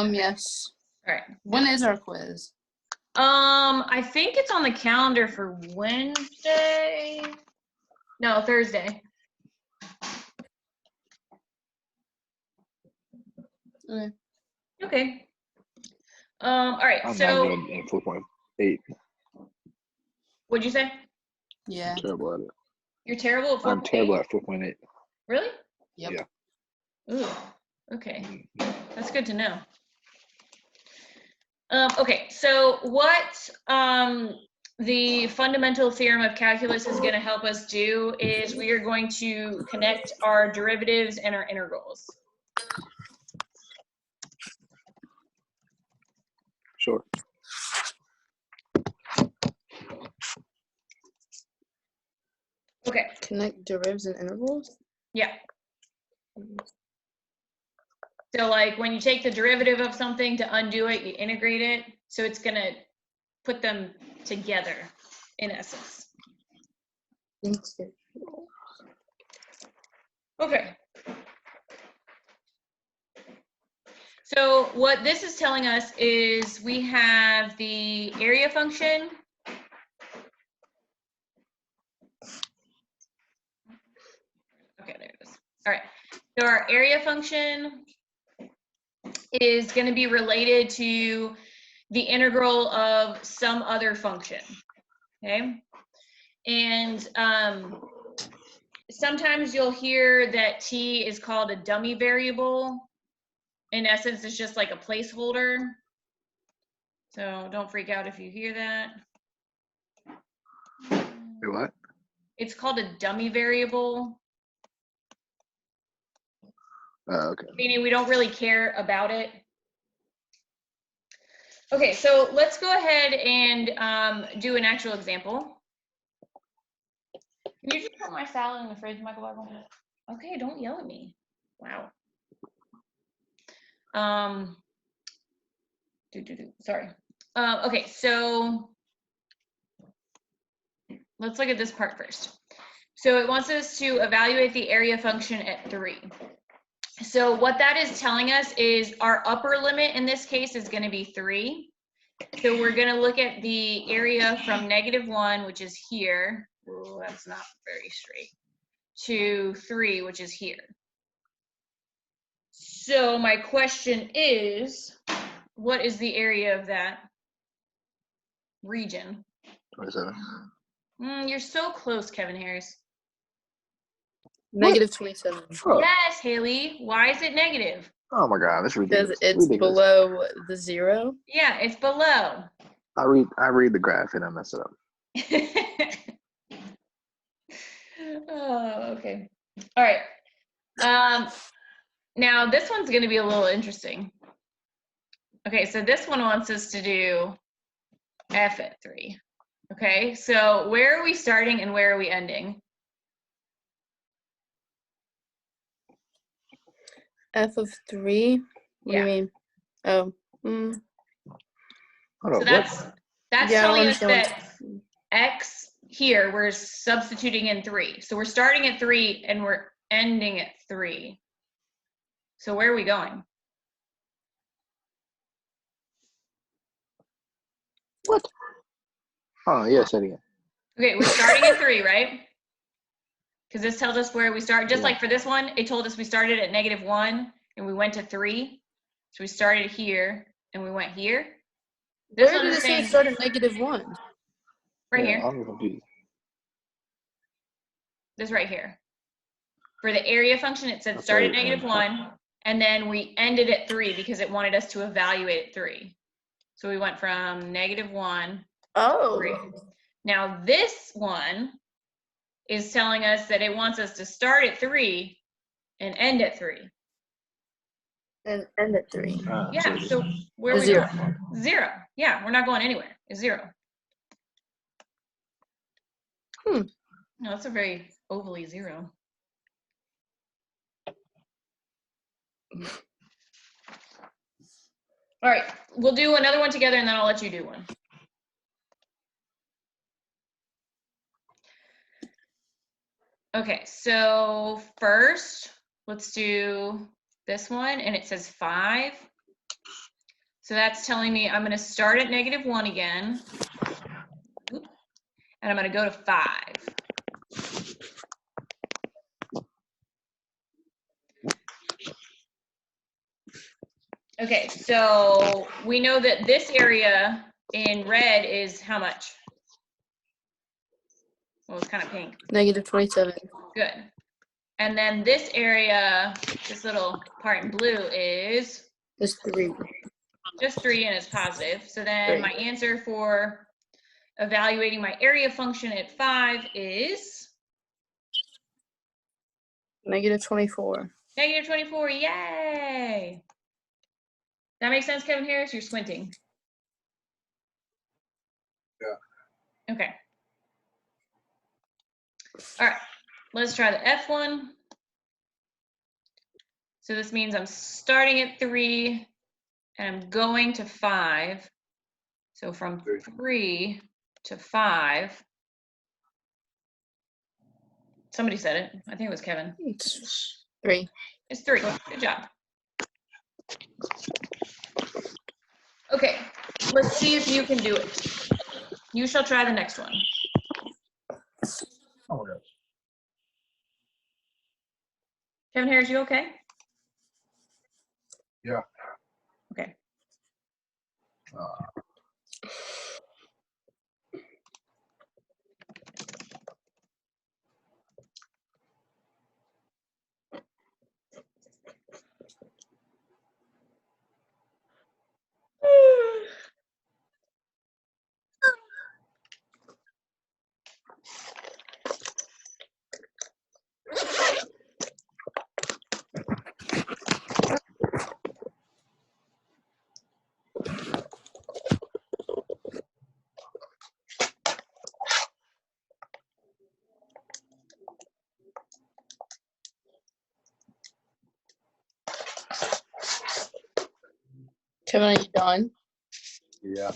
Yes. All right. When is our quiz? I think it's on the calendar for Wednesday. No, Thursday. Okay. Okay. All right. I'm So not good in 4.8. what'd you say? Yeah. I'm terrible at it. You're terrible at 4.8? I'm terrible at 4.8. Really? Yep. Yeah. Ooh. Okay. That's good to know. Okay, so what the fundamental theorem of calculus is going to help us do is we are going to connect our derivatives and our integrals. Sure. Okay. Connect derivatives and intervals? Yeah. So like when you take the derivative of something to undo it, you integrate it. So it's going to put them together in essence. Okay. So what this is telling us is we have the area function. Okay, there it is. All right. So our area function is going to be related to the integral of some other function. Okay. And sometimes you'll hear that t is called a dummy variable. In essence, it's just like a placeholder. So don't freak out if you hear that. Wait, what? It's called a dummy variable. Okay. Meaning we don't really care about it. Okay, so let's go ahead and do an actual example. Can you just put my salad in the fridge, Michael Bible? Okay, don't yell at me. Wow. Sorry. Okay, so let's look at this part first. So it wants us to evaluate the area function at 3. So what that is telling us is our upper limit in this case is going to be 3. So we're going to look at the area from -1, which is here. Oh, that's not very straight. To 3, which is here. So my question is, what is the area of that region? 27. You're so close, Kevin Harris. Negative 27. Oh. Yes, Haley. Why is it negative? Oh my God, that's ridiculous. Because it's ridiculous. below the 0. Yeah, it's below. I read the graph and I mess it up. Oh, okay. All right. Now this one's going to be a little interesting. Okay, so this one wants us to do f at 3. Okay, so where are we starting and where are we ending? F of 3? What do you mean? Oh. Hold So on, that's Yeah, telling us that x here, we're substituting in 3. So we're starting at 3 and we're ending at 3. So where are we going? What? Oh, yeah, say it again. Okay, we're starting at 3, right? Because this tells us where we start. Just like for this one, it told us we started at -1 and we went to 3. So we started here and we went here. This Where one did is it say saying it started -1? right Yeah, here. I'm confused. This right here. For the area function, it said start at -1, and then we ended at 3 because it wanted us to evaluate at 3. So we went from -1 Oh. 3. Now this one is telling us that it wants us to start at 3 and end at 3. And end at 3. Yeah, so where are we going? 0. Yeah, we're not going anywhere. It's 0. No, that's a very ovally 0. All right, we'll do another one together and then I'll let you do one. Okay, so first, let's do this one, and it says 5. So that's telling me I'm going to start at -1 again. Oop. And I'm going to go to 5. Okay, so we know that this area in red is how much? Well, it's kind of pink. -27. Good. And then this area, this little part in blue is? It's 3. Just 3 and it's positive. So then 3. my answer for evaluating my area function at 5 is? -24. -24, yay! That makes sense, Kevin Harris? You're squinting. Yeah. Okay. All right, let's try the F one. So this means I'm starting at 3 and I'm going to 5. So from 3 to 5. Somebody said it. I think it was Kevin. It's 3. It's 3. Good job. Okay, let's see if you can do it. You shall try the next one. Oh, yes. Kevin Harris, you okay? Yeah. Okay. Kevin, are you done? Yeah.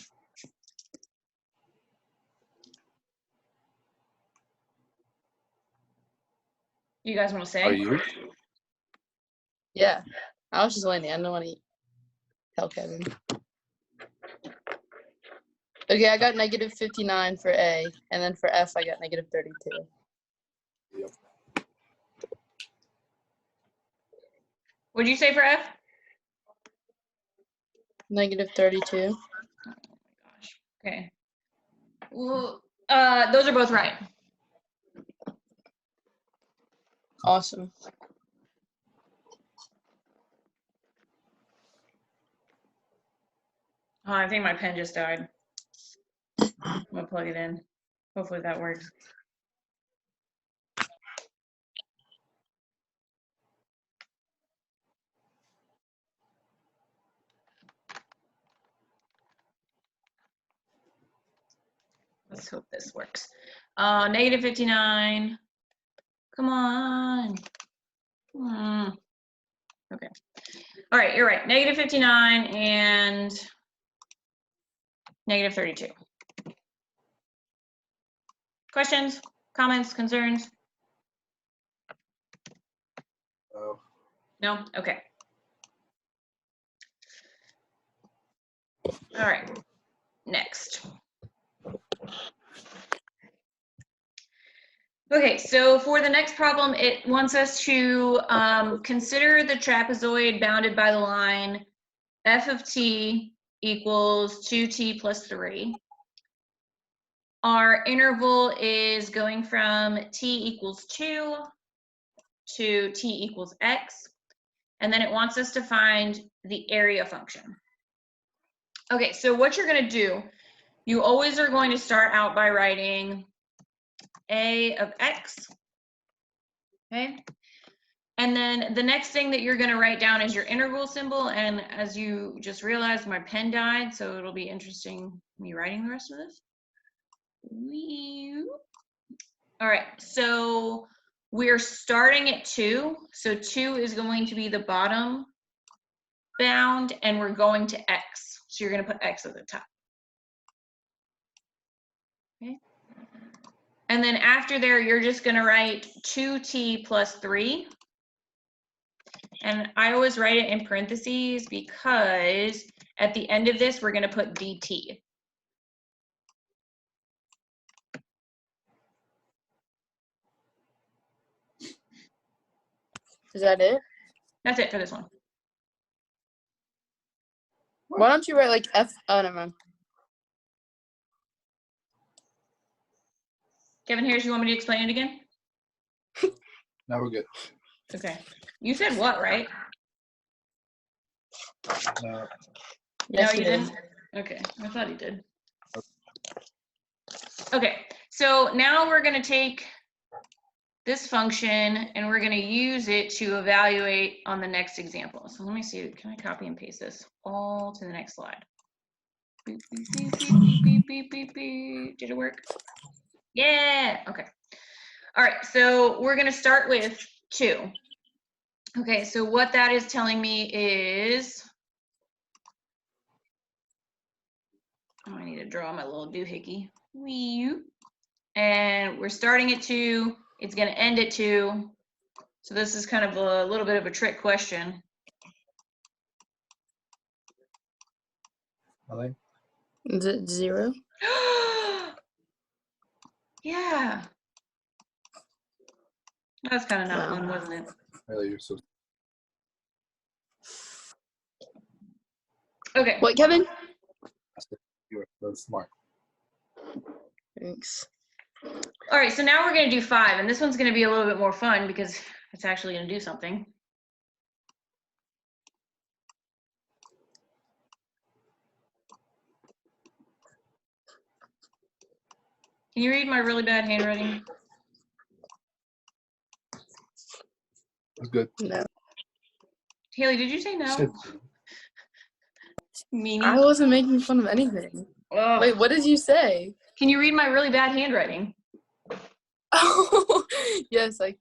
You guys want to say? Are you? Yeah. I was just waiting. I don't want to tell Kevin. Okay, I got -59 for A, and then for F, I got -32. Yep. What did you say for F? -32. Oh my gosh. Okay. Well, those are both right. Awesome. Oh, I think my pen just died. I'm gonna plug it in. Hopefully that works. Let's hope this works. -59. Come on. Okay. All right, you're right. -59 and -32. Questions, comments, concerns? Oh. No? Okay. All right. Next. Okay, so for the next problem, it wants us to consider the trapezoid bounded by the line f of t equals 2t plus 3. Our interval is going from t equals 2 to t equals x, and then it wants us to find the area function. Okay, so what you're going to do, you always are going to start out by writing a of x, okay? And then the next thing that you're going to write down is your integral symbol, and as you just realized, my pen died, so it'll be interesting me writing the rest of this. All right, so we're starting at 2, so 2 is going to be the bottom bound, and we're going to x, so you're going to put x at the top. Okay. And then after there, you're just going to write 2t plus 3. And I always write it in parentheses because At the end of this, we're going to put dt. Is that it? That's it for this one. Why don't you write like F? Oh, never mind. Kevin Harris, you want me to explain it again? Now we're good. Okay. You said what, right? No. Yes, No, you it is. didn't? Okay, I thought he did. Okay, so now we're going to take this function and we're going to use it to evaluate on the next example. So let me see, can I copy and paste this all to the next slide? Beep, beep, beep, beep, beep, beep, beep, beep. Did it work? Yeah, okay. All right, so we're going to start with 2. Okay, so what that is telling me is, oh, I need to draw my little doohickey. Wee. And we're starting at 2. It's going to end at 2. So this is kind of a little bit of a trick question. Nothing? Is it 0? Yeah. That's kind of not Wow. fun, wasn't it? Really, you're so Okay. What, Kevin? you're so smart. Thanks. All right, so now we're going to do 5, and this one's going to be a little bit more fun because it's actually going to do something. Can you read my really bad handwriting? It's good. No. Haley, did you say no? Shit. Meanie. I wasn't making fun of anything. Ugh. Wait, what did you say? Can you read my really bad handwriting? Oh, yes, I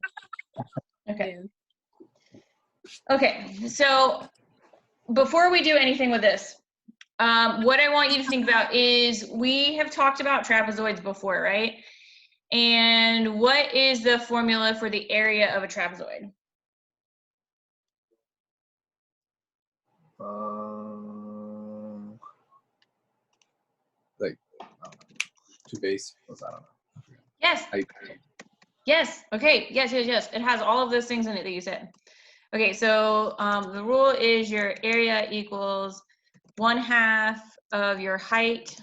Okay. can. Okay, so before we do anything with this, what I want you to think about is we have talked about trapezoids before, right? And what is the formula for the area of a trapezoid? Like, I don't know. 2 base. Plus, I don't know. I forget. Yes. Yes. Okay. Yes. Yes. Yes. It has all of those things in it that you said. Okay. So the rule is your area equals 1/2 of your height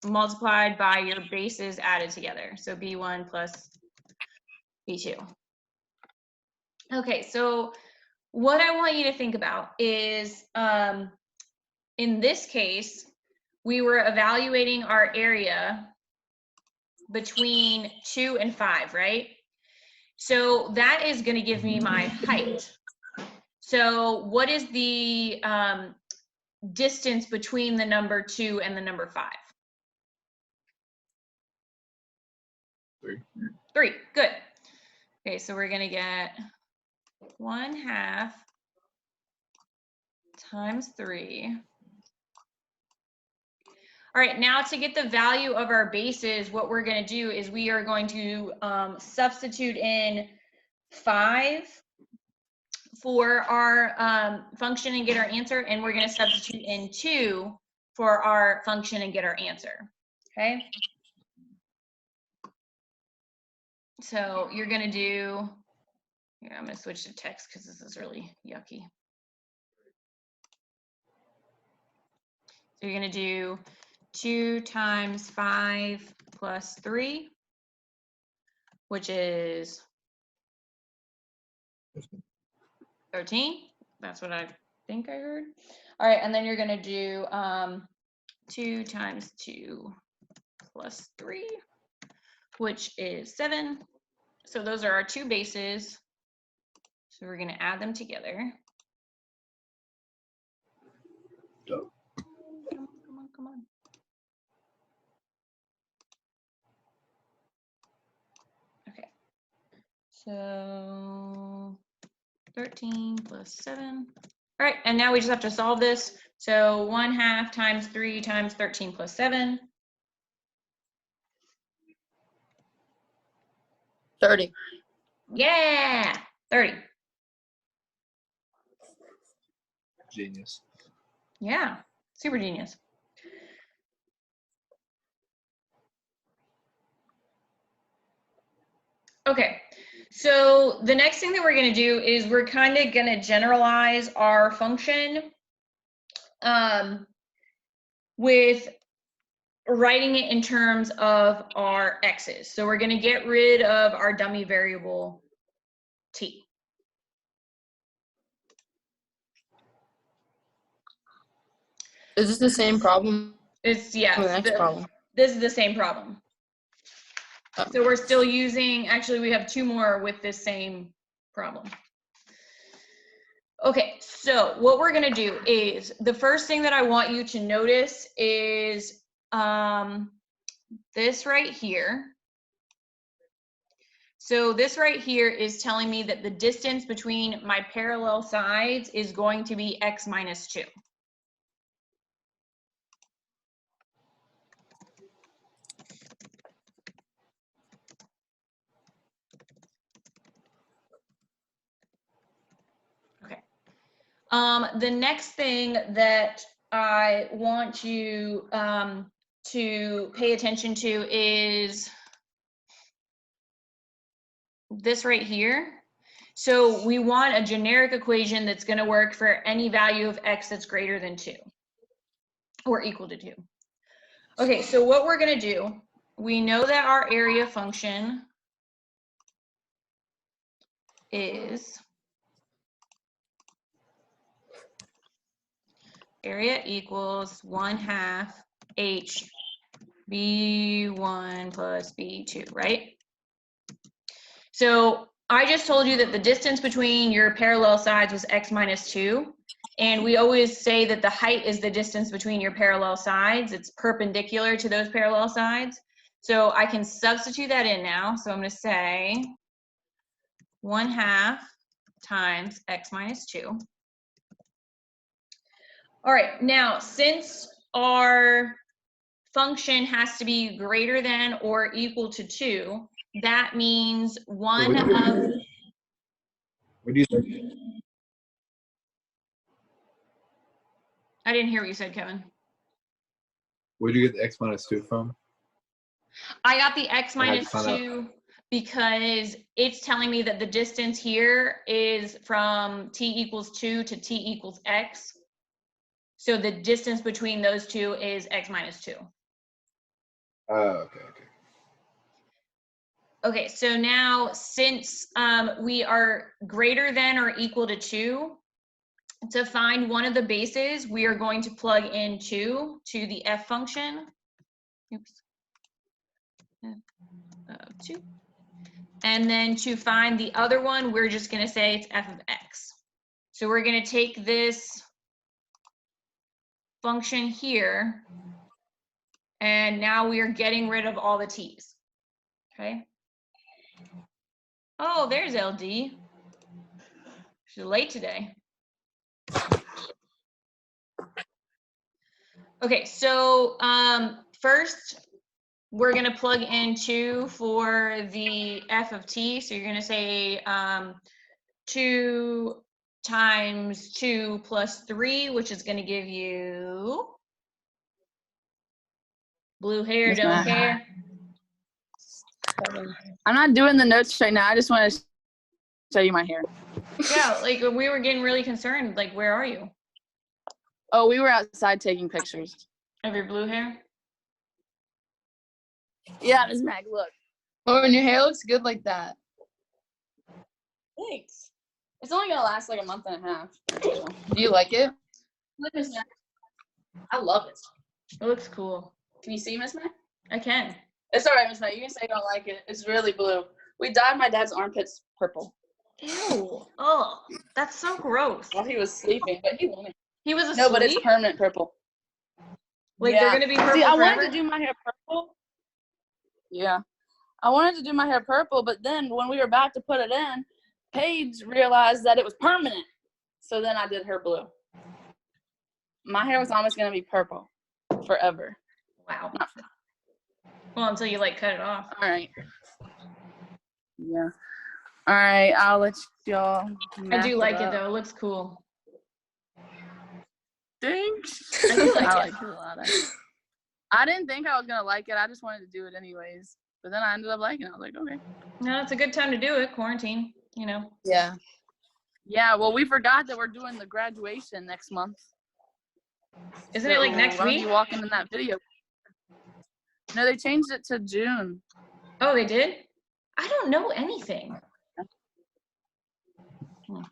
multiplied by your bases added together. So B1 plus B2. Okay. So what I want you to think about is in this case, we were evaluating our area between 2 and 5, right? So that is going to give me my height. So what is the distance between the number 2 and the number 5? 3. 3, good. Okay, so we're going to get 1/2 times 3. All right, now to get the value of our bases, what we're going to do is we are going to substitute in 5 for our function and get our answer, and we're going to substitute in 2 for our function and get our answer, okay? So you're going to do, here, I'm going to switch to text because this is really yucky. So you're going to do 2 times 5 plus 3, which is 13. That's what I think I heard. All right, and then you're going to do 2 times 2 plus 3, which is 7. So those are our 2 bases. So we're going to add them together. Dope. Come on, come on, come on. Okay. So 13 plus 7. All right, and now we just have to solve this. So 1/2 times 3 times 13 plus 7. 30. Yeah, 30. Genius. Yeah, Super genius. Okay, so the next thing that we're going to do is we're kind of going to generalize our function with writing it in terms of our x's. So we're going to get rid of our dummy variable t. Is this the same problem? It's, The yes, next problem. this is the same problem. Oh. So we're still using, actually we have two more with this same problem. Okay, so what we're gonna do is, the first thing that I want you to notice is this right here. So this right here is telling me that the distance between my parallel sides is going to be x minus 2. Okay. The next thing that I want you to pay attention to is this right here. So we want a generic equation that's going to work for any value of x that's greater than 2 or equal to 2. Okay, so what we're going to do, we know that our area function is area equals 1/2 h b1 plus b2, right? So I just told you that the distance between your parallel sides was x minus 2. And we always say that the height is the distance between your parallel sides. It's perpendicular to those parallel sides. So I can substitute that in now. So I'm going to say 1/2 times x minus 2. All right, now since our function has to be greater than or equal to 2, that means one of... What do you think? I didn't hear what you said, Kevin. Where'd you get the x minus 2 from? I got the x I had to minus find out. 2 because it's telling me that the distance here is from t equals 2 to t equals x. So the distance between those two is x minus 2. Oh, okay, okay. Okay, so now since we are greater than or equal to 2, to find one of the bases, we are going to plug in 2 to the f function. Oops. F of 2. And then to find the other one, we're just going to say it's f of x. So we're going to take this function here, and now we are getting rid of all the t's. Okay. Oh, there's LD. She's late today. Okay, so first we're going to plug in 2 for the f of t. So you're going to say 2 times 2 plus 3, which is going to give you blue hair, Yes, don't ma'am. care. I'm not doing the notes right now. I just want to show you my hair. Yeah, like we were getting really concerned. Like, where are you? Oh, we were outside taking pictures. Of your blue hair? Yeah, Ms. Mag, look. Oh, and your hair looks good like that. Thanks. It's only gonna last like a month and a half. Do you like it? Look, Ms. Mag. I love it. It looks cool. Can you see, Ms. Mag? I can. It's all right, Ms. Mag. You can say you don't like it. It's really blue. We dyed my dad's armpits purple Ew. Oh, that's so gross. while he was sleeping, but he wanted. He was asleep? No, but it's permanent purple. Like, they're going to be purple See, I forever? wanted to do my hair purple. Yeah. I wanted to do my hair purple, but then when we were about to put it in, Paige realized that it was permanent. So then I did her blue. My hair was almost going to be purple forever. Wow. Not Well, until you, like, cut it off. All right. Yeah. All right. I'll let y'all. I do like it, though. It looks cool. Thanks. I do like like I it. like it a lot. I didn't think I was gonna like it. I just wanted to do it anyways. But then I ended up liking it. I was like, okay. No, it's a good time to do it. Quarantine, you know. Yeah. Yeah, well, we forgot that we're doing the graduation next month. Isn't it like So next I'm gonna week? be walking in that video. No, they changed it to June. Oh, they did? I don't know anything.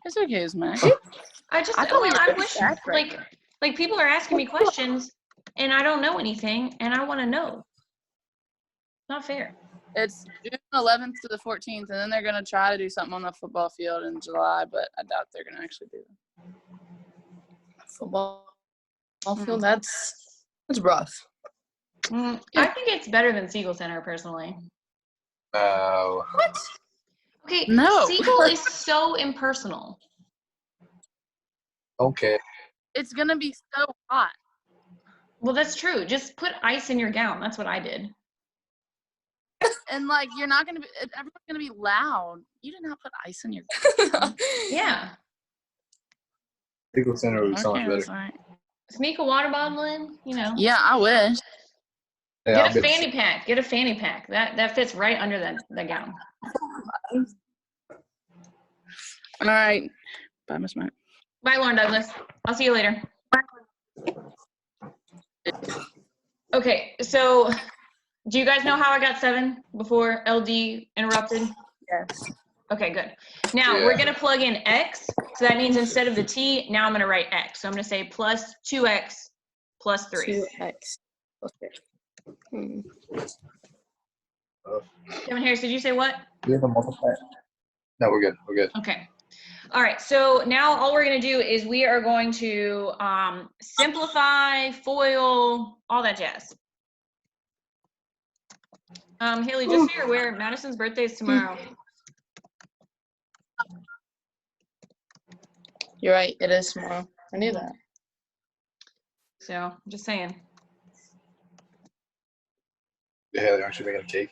It's okay, Smack. I just, I thought we were I good wish, stats right like people are asking me questions and I don't know anything and I want to know. Not fair. It's June 11th to the 14th, and then they're gonna try to do something on the football field in July, but I doubt they're gonna actually do it. Football field, that's rough. I think it's better than Siegel Center, personally. No. What? Okay, No. Siegel is so impersonal. Okay. It's gonna be so hot. Well, that's true. Just put ice in your gown. That's what I did. And like you're not gonna be everyone's gonna be loud. You did not put ice in your Yeah. Siegel Center would be so much Okay, that's better. all right. Sneak a water bottle in, you know. Yeah, I wish. Hey, Get I'll a fanny pack. Get a fanny pack. That fits right under the gown. All right. Bye, Miss Mac. Bye, Lauren Douglas. I'll see you later. Okay, so do you guys know how I got 7 before LD interrupted? Yes. Okay, good. Now we're gonna plug in X. So that means instead of the T, now I'm gonna write X. So I'm gonna say plus 2X plus 3. 2x. Okay. Kevin Harris, did you say what? Do you have a multiplier? No, we're good. We're good. Okay. All right, so now all we're gonna do is we are going to simplify, FOIL, all that jazz. Haley, just so you're aware, Madison's birthday is tomorrow. You're right. It is tomorrow. I knew that. So just saying. Haley, aren't you making a cake?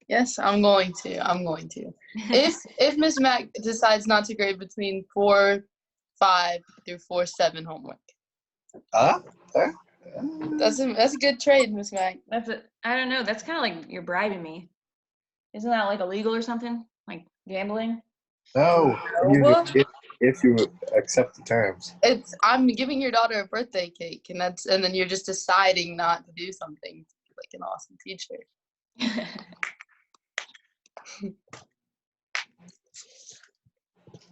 Yes, I'm going to. If Miss Mac decides not to grade between 4.5 through 4.7 homework, that's a good trade, Miss Mac. I don't know. That's kind of like you're bribing me. Isn't that like illegal or something? Like gambling? No. If you accept the terms. I'm giving your daughter a birthday cake, and then you're just deciding not to do something like an awesome teacher.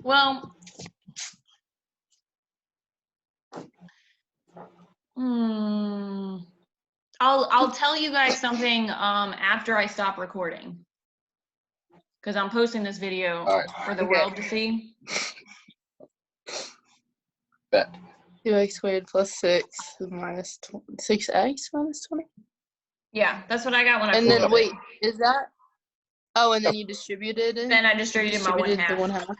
Well, I'll tell you guys something after I stop recording, because I'm posting this video for the world to see. Bet. 2x squared plus 6 minus 6x minus 20. Yeah, that's what I got when I And pulled then it. wait, is that? Oh, and then you distributed it. Then I distributed my 1/2. the 1/2.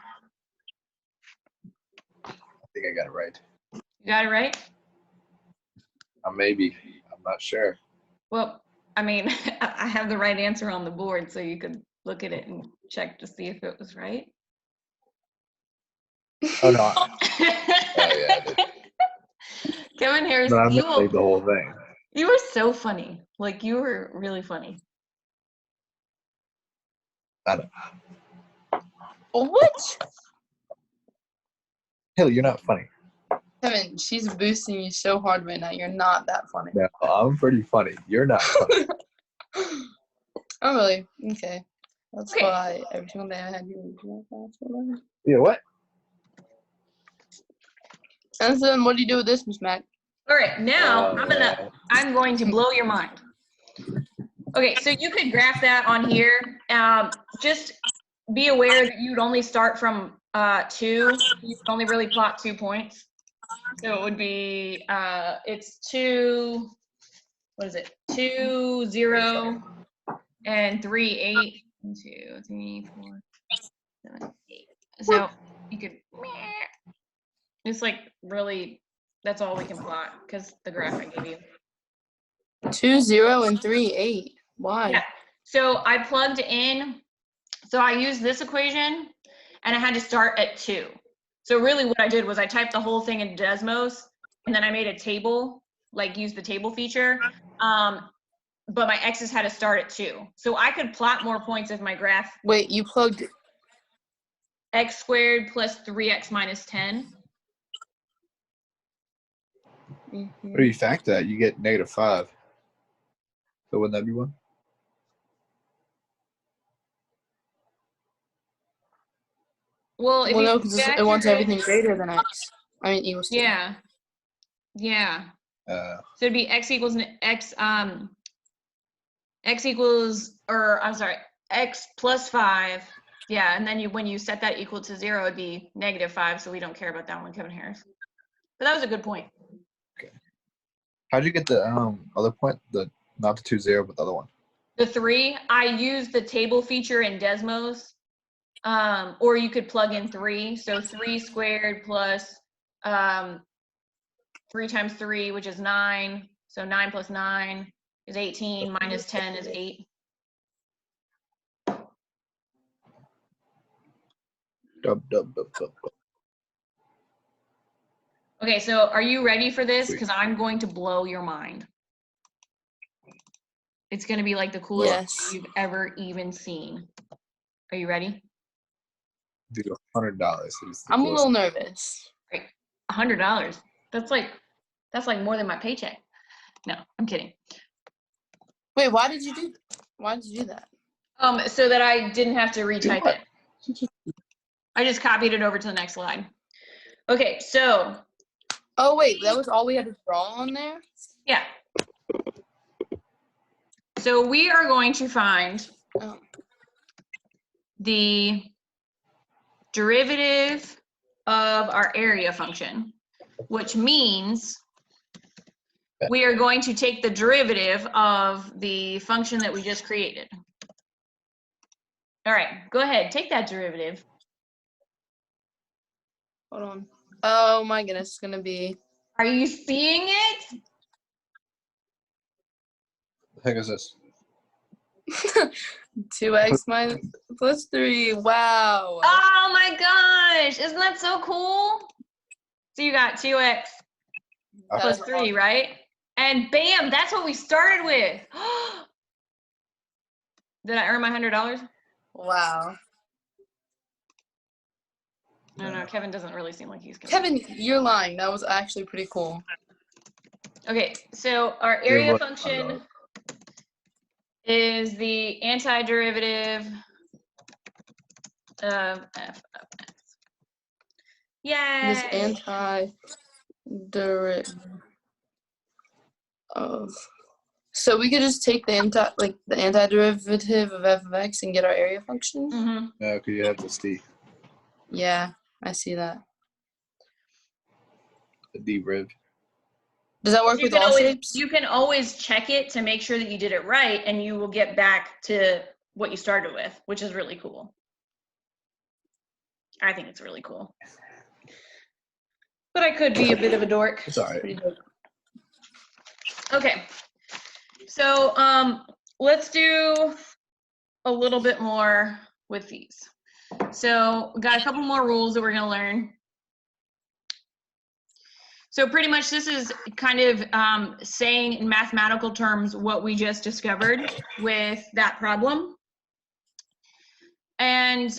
I think I got it right. You got it right? Maybe. I'm not sure. Well, I mean, I have the right answer on the board, so you could look at it and check to see if it was right. Oh, no. Oh, yeah, I did. Kevin Harris, But I made the whole thing. you were so funny. Like, you were really funny. I don't. What? Haley, you're not funny. Kevin, she's boosting you so hard right now. You're not that funny. No, I'm pretty funny. You're not funny. Oh, really? Okay. That's Okay. why every single day I had you. Yeah, what? And then what do you do with this, Miss Mac? All right, now Oh, I'm going to blow your mind. Okay, so you could graph that on here. Just be aware that you'd only start from 2. You can only really plot 2 points. So it would be it's 2. What is it? 2, 0, and 3, 8. 1, 2, 3, 4, 7, 8. So you could. It's like really. That's all we can plot because the graph I gave you. 2, 0, and 3, 8. Why? Yeah. So I plugged in. So I used this equation, and I had to start at 2. So really, what I did was I typed the whole thing in Desmos, and then I made a table like use the table feature, but my x's had to start at 2. So I could plot more points if my graph Wait, you plugged x squared plus 3x minus 10. Mhm. What do you factor that? You get -5. So wouldn't that be 1? Well, if Well, you no, because it factor wants in- everything greater than x. I mean, equals 2. Yeah. Yeah. So it'd be x equals x equals, or I'm sorry, x plus 5. Yeah, and then when you set that equal to 0, it'd be -5. So we don't care about that one, Kevin Harris. But that was a good point. How'd you get the other point? The not the 2, 0, but the other one. The 3, I used the table feature in Desmos, or you could plug in 3. So 3 squared plus 3 times 3, which is 9. So 9 plus 9 is 18, minus 10 is 8. Dub. Okay, so are you ready for this? Sweet. Because I'm going to blow your mind. It's going to be like the coolest Yes. thing you've ever even seen. Are you ready? Dude, $100. I'm a little nervous. Great. $100. That's like more than my paycheck. No, I'm kidding. Wait, why did you do that? So that I didn't have to retype what? it. I just copied it over to the next slide. Okay, so Oh, wait, that was all we had to draw on there? yeah. So we are going to find Oh. the derivative of our area function, which means we are going to take the derivative of the function that we just created. All right, go ahead, take that derivative. Hold on. Oh my goodness, it's gonna be Are you seeing it? The heck is this? 2x minus plus 3. Wow. Oh my gosh, isn't that so cool? So you got 2x plus 3, right? And bam, that's what we started with. Did I earn my $100? Wow. No, Kevin doesn't really seem like he's gonna. Kevin, you're lying. That was actually pretty cool. Okay, so our area what? function is the antiderivative of f of x. This Yay! anti-derivative of. So we could just take the antiderivative of f of x and get our area function? Mm-hmm. No, because you have the C, Yeah, I see that. the deriv. Does that work with all shapes? You can always check it to make sure that you did it right, and you will get back to what you started with, which is really cool. I think it's really cool. But I could be a bit of a dork. It's all right. Pretty dope. Okay, so let's do a little bit more with these. So we got a couple more rules that we're gonna learn. So pretty much this is kind of saying in mathematical terms what we just discovered with that problem. And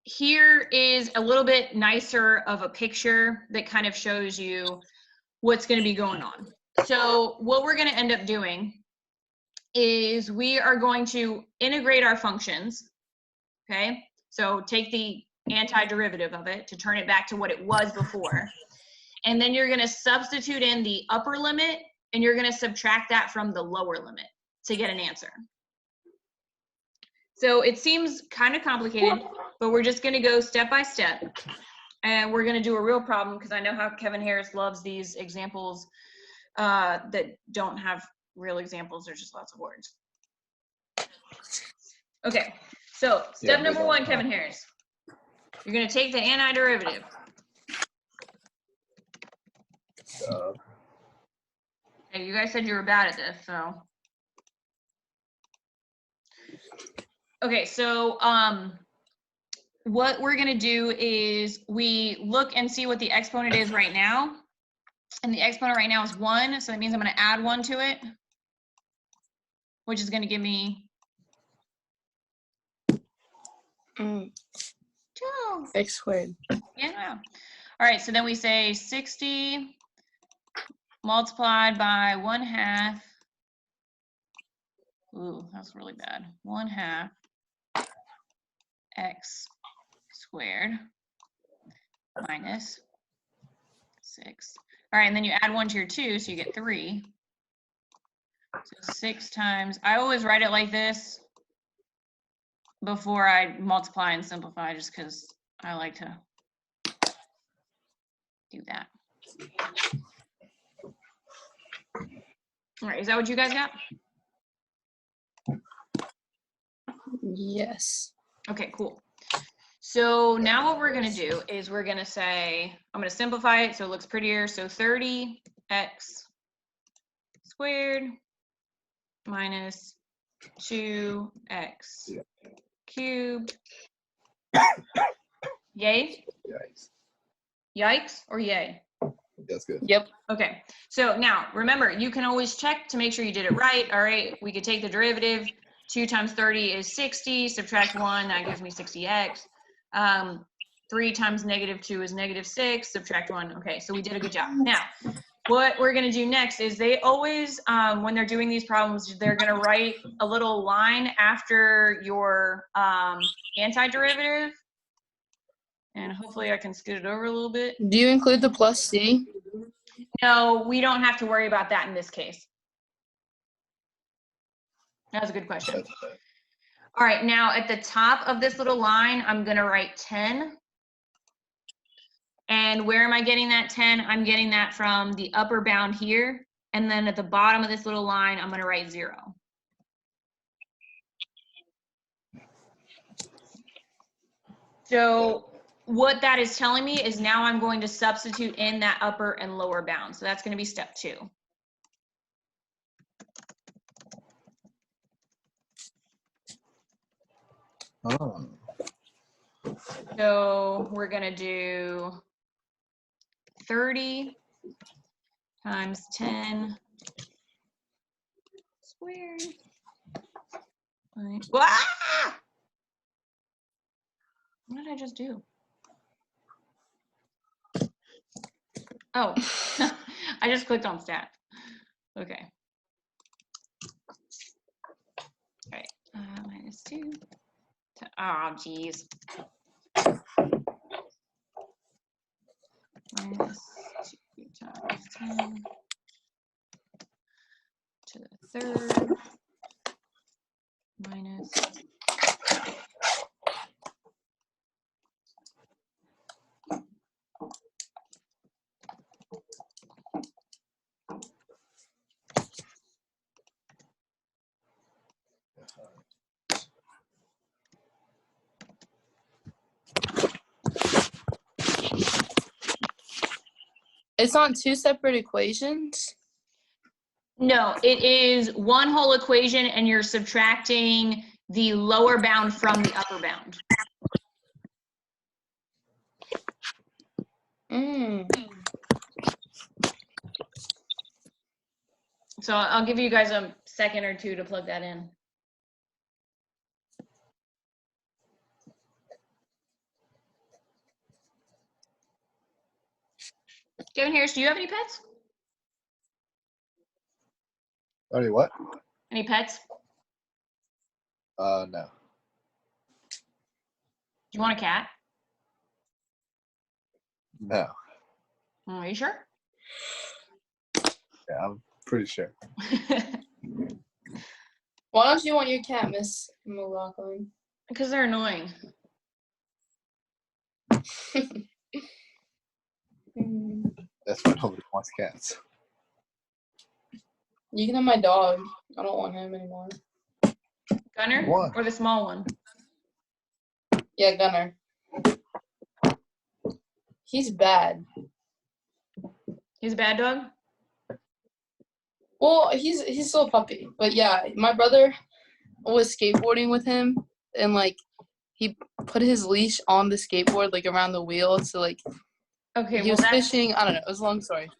here is a little bit nicer of a picture that kind of shows you what's going to be going on. So what we're going to end up doing is we are going to integrate our functions, okay? So take the antiderivative of it to turn it back to what it was before. And then you're going to substitute in the upper limit, and you're going to subtract that from the lower limit to get an answer. So it seems kind of complicated, but we're just going to go step by step. And we're going to do a real problem, because I know how Kevin Harris loves these examples that don't have real examples. There's just lots of words. Okay, so step number one, Kevin Harris. You're going to take the antiderivative. Hey, you guys said you were bad at this, so. Okay, so what we're gonna do is we look and see what the exponent is right now, And the exponent right now is 1, so that means I'm going to add 1 to it, which is going to give me 2. X squared. Yeah. All right, so then we say 60 multiplied by 1/2. Ooh, that's really bad. 1/2 x squared minus 6. All right, and then you add 1 to your 2, so you get 3. So 6 times, I always write it like this before I multiply and simplify, just because I like to do that. All right, is that what you guys got? Yes. Okay, cool. So now what we're gonna do is we're gonna say, I'm gonna simplify it so it looks prettier. So 30x squared minus 2x cubed. Yay? Yikes. Yikes or yay? That's good. Yep. Okay, so now remember, you can always check to make sure you did it right. All right, we could take the derivative. 2 times 30 is 60, subtract 1, that gives me 60x. 3 times -2 is -6, subtract 1. Okay, so we did a good job. Now, what we're gonna do next is they always, when they're doing these problems, they're gonna write a little line after your antiderivative. And hopefully I can scoot it over a little bit. Do you include the plus C? No, we don't have to worry about that in this case. That was a good question. All right, now at the top of this little line, I'm gonna write 10. And where am I getting that 10? I'm getting that from the upper bound here. And then at the bottom of this little line, I'm gonna write 0. So what that is telling me is now I'm going to substitute in that upper and lower bound. So that's gonna be step 2. Oh. So we're gonna do 30 times 10 squared. Ah! What did I just do? Oh, I just clicked on stat. Okay. All right, minus 2. Oh, geez. Minus 2 times 10 to the 3rd minus It's on 2 separate equations. No, it is one whole equation and you're subtracting the lower bound from the upper bound. So I'll give you guys a second or two to plug that in. Kevin Harris, do you have any pets? Already what? Any pets? No. Do you want a cat? No. Are you sure? Yeah, I'm pretty sure. Why don't you want your cat, Miss McLaughlin? Because they're annoying. That's why nobody wants cats. You can have my dog. I don't want him anymore. Gunner? What? Or the small one? Yeah, Gunner. He's bad. He's a bad dog? Well, he's still a puppy. But yeah, my brother was skateboarding with him, and like he put his leash on the skateboard, like around the wheel, so like Okay, he well was fishing. I don't know. It was a long story.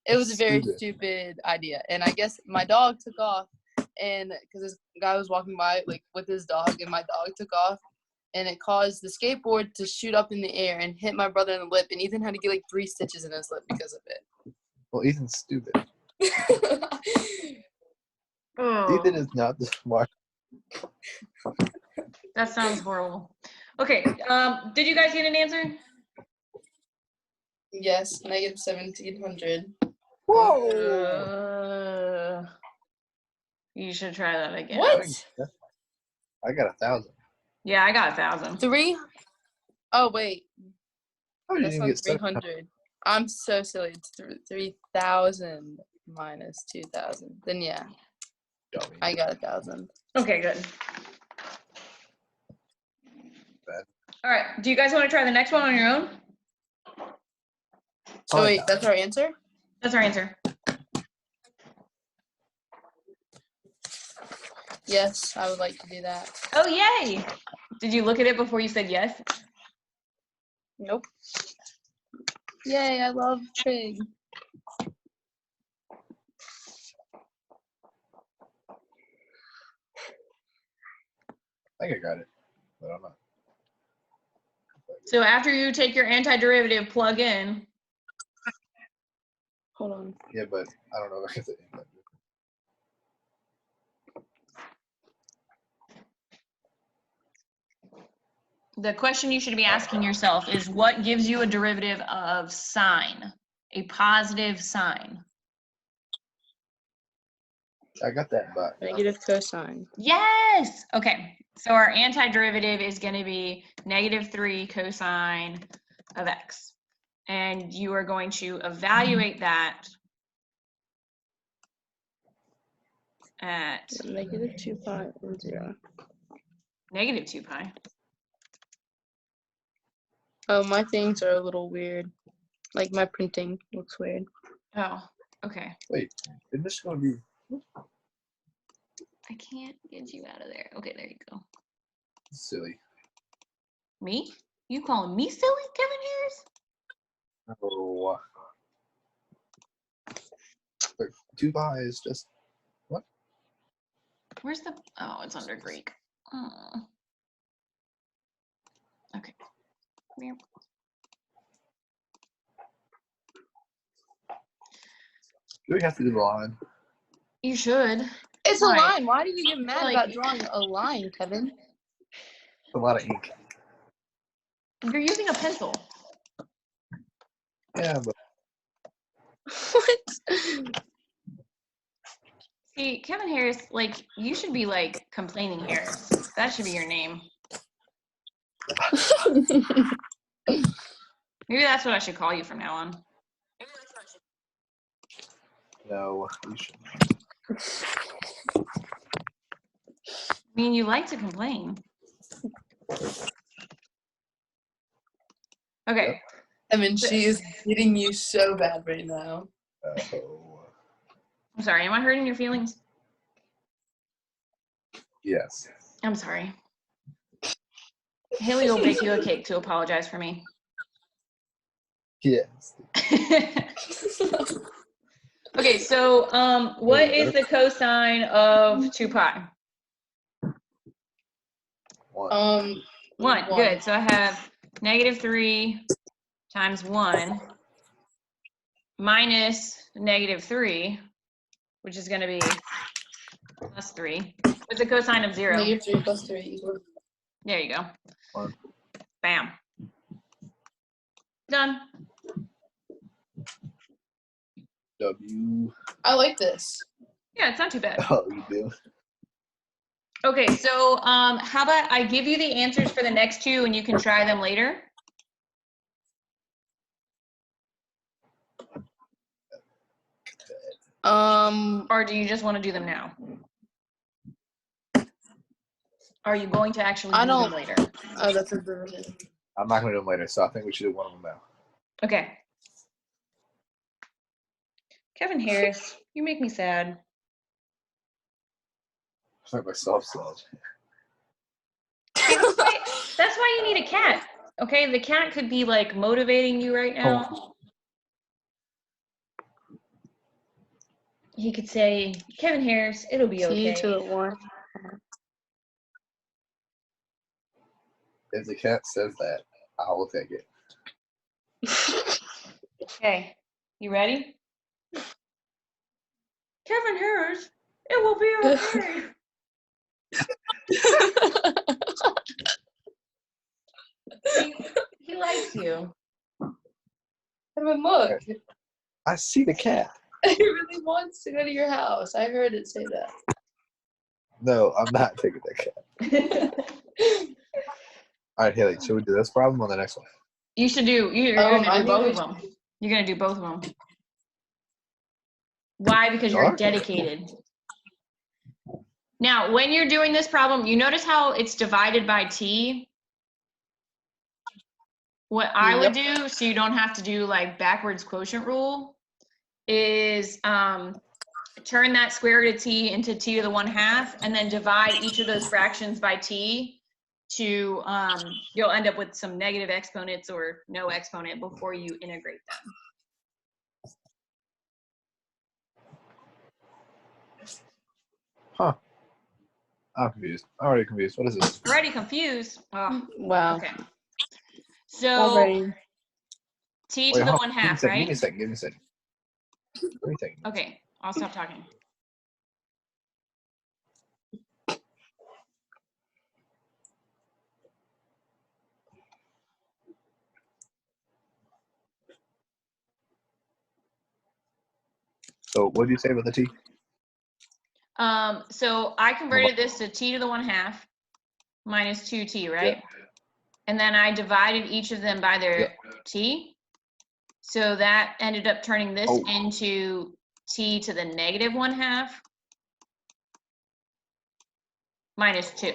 It was a very Stupid. stupid idea. And I guess my dog took off, and because this guy was walking by like with his dog, and my dog took off, and it caused the skateboard to shoot up in the air and hit my brother in the lip, and Ethan had to get like 3 stitches in his lip because of it. Well, Ethan's stupid. Oh, Ethan is not the smart. that sounds horrible. Okay, did you guys get an answer? Yes, negative 1,700. You should try that again. What? I got 1,000. Yeah, I got 1,000. 3? Oh wait, How did you that's even not get 700? 300. I'm so silly. It's 3,000 minus 2,000. Then yeah, Dummy. I got 1,000. Okay, good. Bad. All right, do you guys want to try the next one on your own? So Oh, wait, yeah. that's our answer? That's our answer. Yes, I would like to do that. Oh, yay! Did you look at it before you said yes? Nope. Yay, I love trig. I think I got it, but I'm not. So after you take your antiderivative, plug in. Hold on. Yeah, but I don't know if I get it. The question you should be asking yourself is, what gives you a derivative of sine? A positive sign. I got that, but Negative cosine. Yes! Okay, so our antiderivative is going to be -3 cosine of x. And you are going to evaluate that at Negative 2 pi and 0. -2 pi. Oh, my things are a little weird. Like my printing looks weird. Oh, okay. wait, isn't this going to be? I can't get you out of there. Okay, there you go. Silly. Me? You calling me silly, Kevin Harris? Oh. Like, 2 pi is just what? Where's the, oh, it's under Greek. Oh. Okay. Come here. Do we have to do the line? You should. It's Right. a line. Why do you get mad Like- about drawing a line, Kevin? It's a lot of ink. You're using a pencil. Yeah, but What? See, Kevin Harris, like, you should be like complaining Harris. That should be your name. Maybe that's what I should call you from now on. no, you should. I mean, you like to complain. Okay. I mean, she is hitting you so bad right now. Oh, I'm sorry. Am I hurting your feelings? yes. I'm sorry. Haley will bake you a cake to apologize for me. Yes. Okay, so what is the cosine of 2 pi? 1. 1. Good. So I have -3 times 1 minus -3, which is going to be +3. What's the cosine of 0? Negative 3 plus 3 equals. There you go. 1. Bam. Done. W. I like this. Yeah, it's not too bad. Oh, you do. Okay, so how about I give you the answers for the next 2 and you can try them later? Or do you just want to do them now? Are you going to actually do them later? Oh, that's a version. I'm not going to do them later, so I think we should do one of them now. Okay. Kevin Harris, you make me sad. I like myself sad. That's why you need a cat. Okay, the cat could be like motivating you right now. he could say, Kevin Harris, it'll be T okay. to the 1. If the cat says that, I will take it. Okay, you ready? Kevin Harris, it will be okay. He likes you. Kevin, look. I see the cat. He really wants to go to your house. I heard it say that. No, I'm not taking that cat. All right, Haley, should we do this problem or the next one? You should do, you're I gonna do both think of them. You're gonna do both of them. Why? Because you're Sure. dedicated. Now, when you're doing this problem, you notice how it's divided by t? What I would do, so you don't have to do like backwards quotient rule, is turn that square root of t into t to the 1/2, and then divide each of those fractions by t to, you'll end up with some negative exponents or no exponent before you integrate them. Huh. I'm confused. I'm already confused. What is this? Already confused? Oh, Wow. okay. My So brain. t Wait, to the hold on. 1/2, right? Give me a second. Give me a second. Okay, I'll stop talking. So what did you say about the t? So I converted this to t to the 1/2 minus 2t, right? Yeah. And then I divided each of them by their t. So that ended up turning this into t to the negative 1/2 minus 2.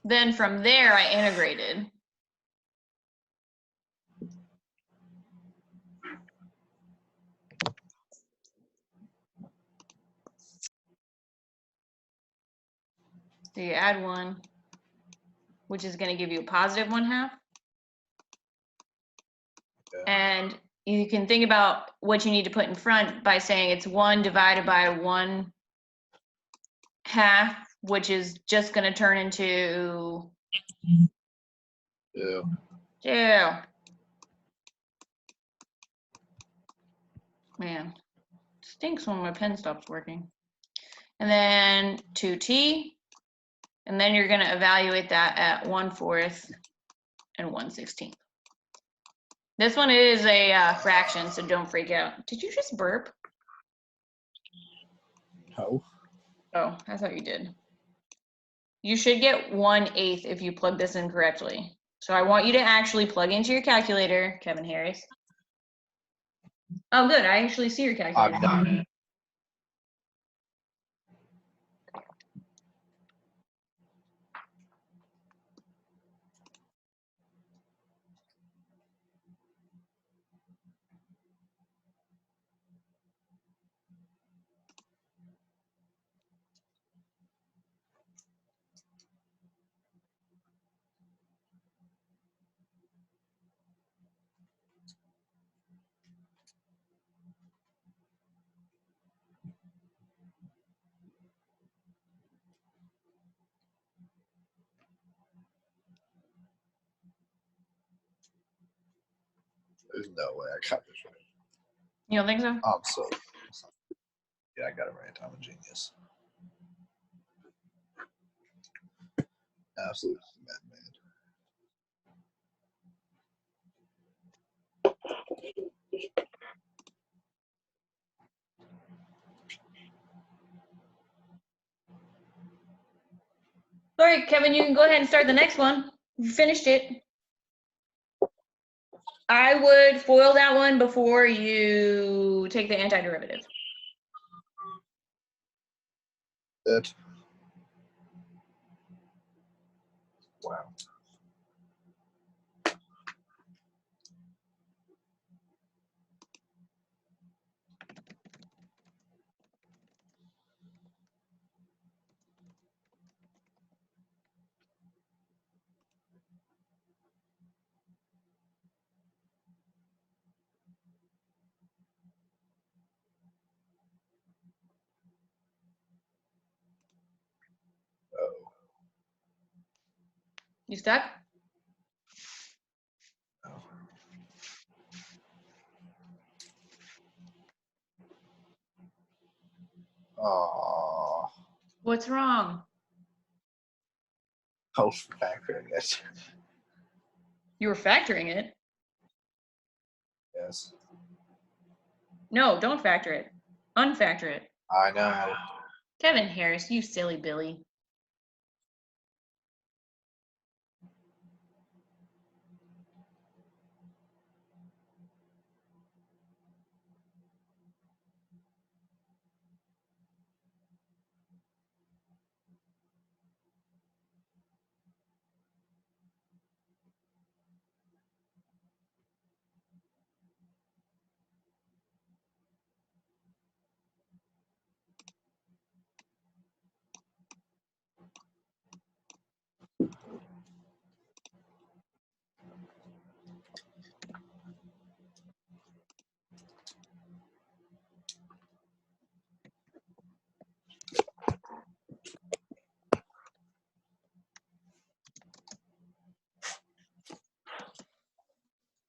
Then from there, I integrated. So you add 1, which is going to give you a positive 1/2. Yeah. And you can think about what you need to put in front by saying it's 1 divided by 1/2, which is just going to turn into 2. Man, stinks when my pen stops working. And then 2t, and then you're going to evaluate that at 1/4 and 1/16. This one is a fraction, so don't freak out. Did you just burp? No. Oh, I thought you did. You should get 1/8 if you plug this in correctly. So I want you to actually plug into your calculator, Kevin Harris. Oh, good. I actually see your calculator. I'm not. There's no way I got this right. You don't think so? I'm so. Yeah, I got it right. I'm a genius. Absolute madman. All right, Kevin, you can go ahead and start the next one. You finished it. I would FOIL that one before you take the antiderivative. That. Wow. You stuck? Oh, What's wrong? I was factoring it. You were factoring it? Yes, No, don't factor it. Unfactor it. I know. Kevin Harris, you silly Billy.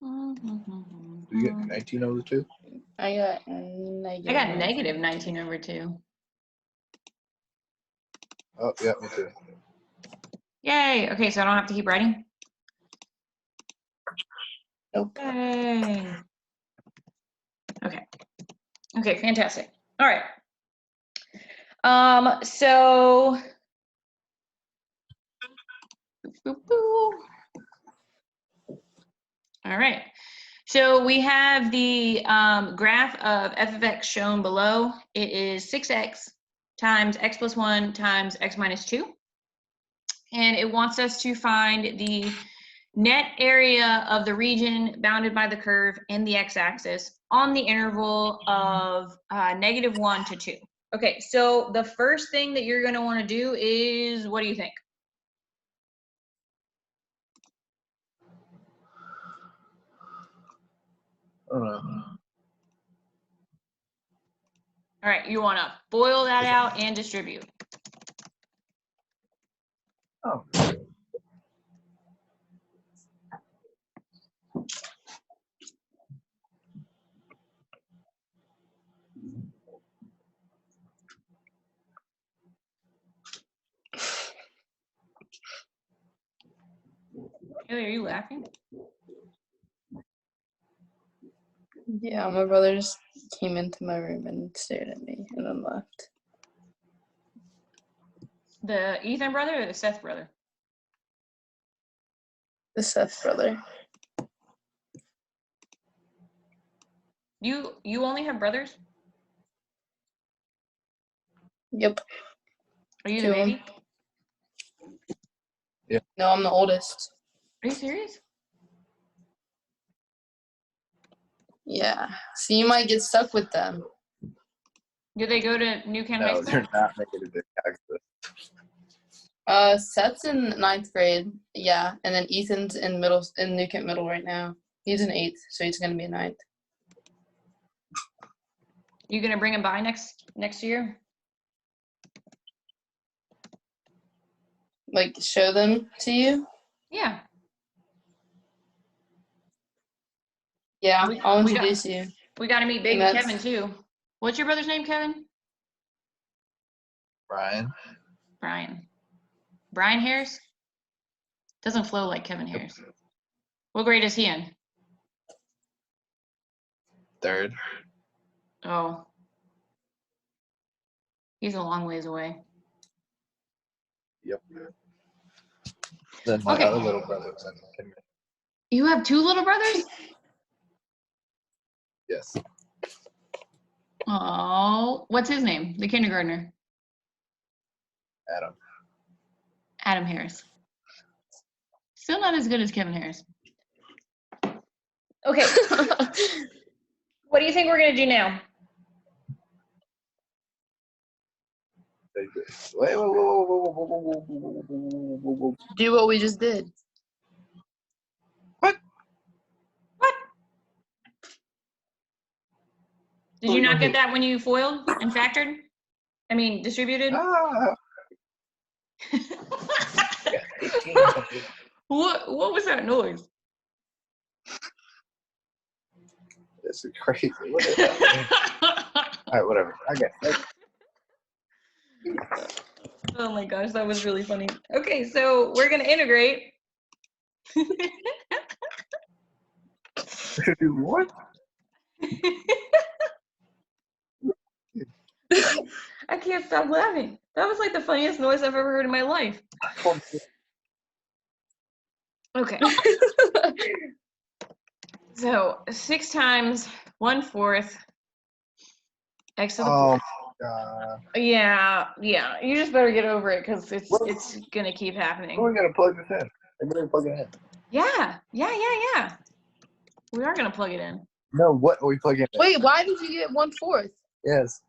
You get 19 over 2? I got I got negative 19 over 2. Oh, yeah, me too. Yay. Okay, so I don't have to keep writing? Nope. Yay. Okay. Okay, fantastic. All right. So all right. So we have the graph of f of x shown below. It is 6x times x plus 1 times x minus 2. And it wants us to find the net area of the region bounded by the curve and the x-axis on the interval of -1 to 2. Okay, so the first thing that you're going to want to do is, what do you think? I don't know. All right, you want to boil that out and distribute. Oh. Haley, are you laughing? Yeah, my brother just came into my room and stared at me and then left. The Ethan brother or the Seth brother? The Seth brother. You only have brothers? Yep. Are you Two the of 'em. baby? No, I'm the oldest. Are you serious? Yeah. So you might get stuck with them. Do they go to New Kent High No, School? they're not making a big access. Seth's in 9th grade. Yeah, and then Ethan's in New Kent Middle right now. He's in 8th, so he's gonna be in 9th. You gonna bring him by next year? Like show them to you. Yeah. Yeah, We- I'll we got- introduce you. We got to meet baby that's- Kevin too. What's your brother's name, Kevin? Brian? Brian. Brian Harris? Doesn't flow like Kevin Harris. What grade is he in? 3rd. Oh. He's a long ways away. Yep. Then my Okay. other little brother was in kindergarten. You have 2 little brothers? Yes. Oh, what's his name? The kindergartner. Adam. Adam Harris. Still not as good as Kevin Harris. Okay. What do you think we're gonna do now? Wait, whoa. Do what we just did. What? Did you not get that when you foiled and factored? I mean, distributed? Ah. Yeah, 18. What was that noise? This is crazy. What is that? All right, whatever. I get it. Oh my gosh, that was really funny. Okay, so we're gonna integrate. Do what? I can't stop laughing. That was like the funniest noise I've ever heard in my life. Okay. So 6 times 1/4 x to the Oh, fourth. God. Yeah. You just better get over it because it's gonna keep happening. We're gonna plug this in. I'm gonna plug it in. Yeah. We are gonna plug it in. No, what are we plugging in? Wait, why did you get 1/4? Yes.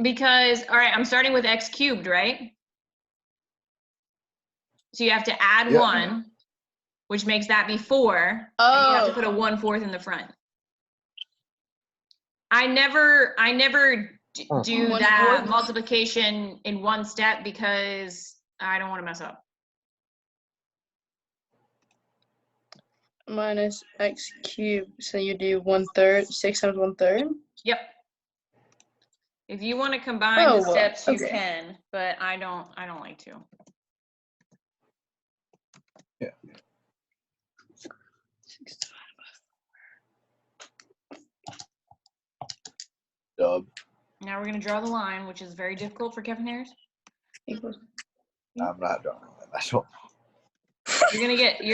Because, all right, I'm starting with x cubed, right? So you have to add Yep. 1, which makes that be 4. And you have to put a 1/4 in the front. I never do that 1/4? multiplication in one step because I don't want to mess up. Minus x cubed. So you do 1/3, 6 times 1/3? Yep. If you want to combine the steps, you okay. can, but I don't like to. Yeah. 6 divided Dub. Now we're going to draw the line, which is very difficult for Kevin Harris. equals. I'm not drawing that. I don't. You're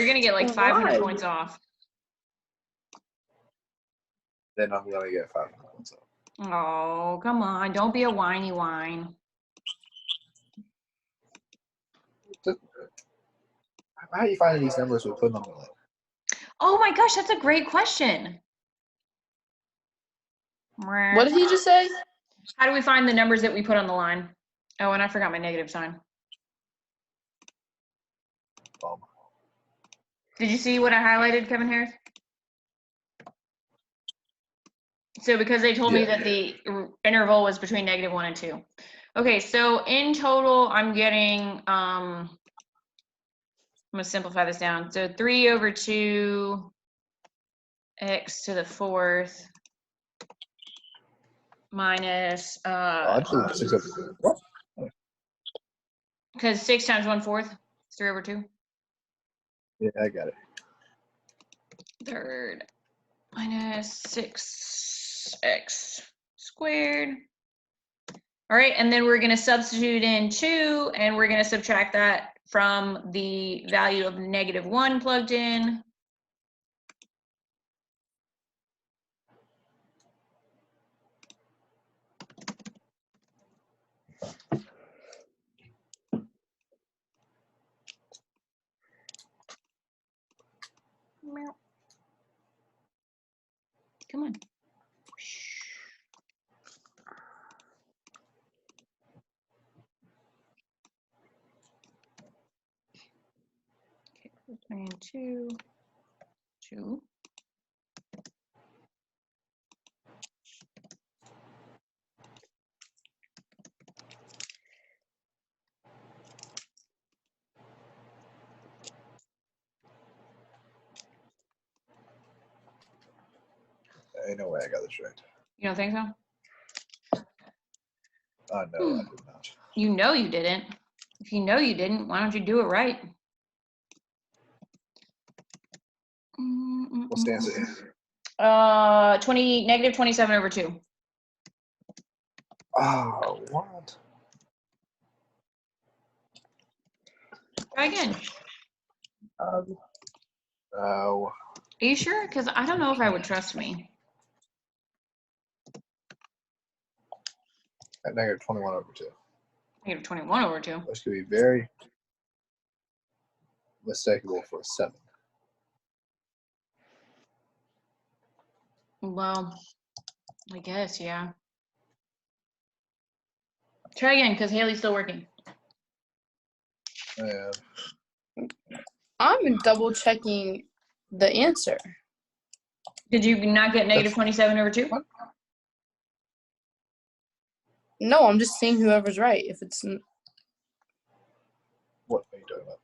gonna get like 500 Why? points off. Then I'm gonna get 5 points off. Oh, come on. Don't be a whiny whine. How are you finding these numbers we put on the list? Oh my gosh, that's a great question. What did he just say? How do we find the numbers that we put on the line? Oh, and I forgot my negative sign. Did you see what I highlighted, Kevin Harris? So because they told me that the interval was between -1 and 2. Okay, so in total, I'm getting, I'm gonna simplify this down. So 3/2 x to the 4th minus, Actually, 6 over. What? because 6 times 1/4 is 3/2. Yeah, I got it. Third minus 6x squared. All right, and then we're going to substitute in 2, and we're going to subtract that from the value of -1 plugged in. Come on. Okay, 2, 2. Ain't no way I got this right. You don't think so? No, I did not. You know you didn't. If you know you didn't, why don't you do it right? What's the answer? -27/2. Oh, what? Try again. Oh. Are you sure? Because I don't know if I would trust me. At -21/2. -21/2. Which could be very mistakable for a 7. Well, I guess, yeah. Try again, because Haley's still working. And I'm double checking the answer. Did you not get -27/2? No, I'm just seeing whoever's right. If it's what are you talking about?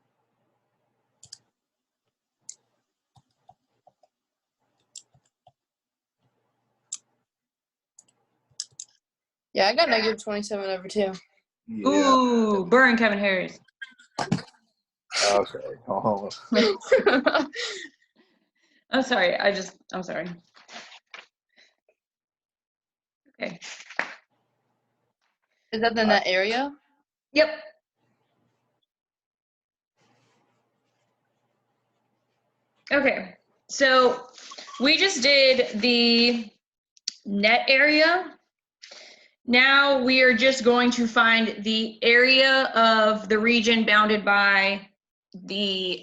Yeah, I got negative 27/2. Yeah. Ooh, burn Kevin Harris. Okay. Oh. I'm sorry. I'm sorry. Okay. Is that in that area? Yep. Okay. So we just did the net area. Now we are just going to find the area of the region bounded by the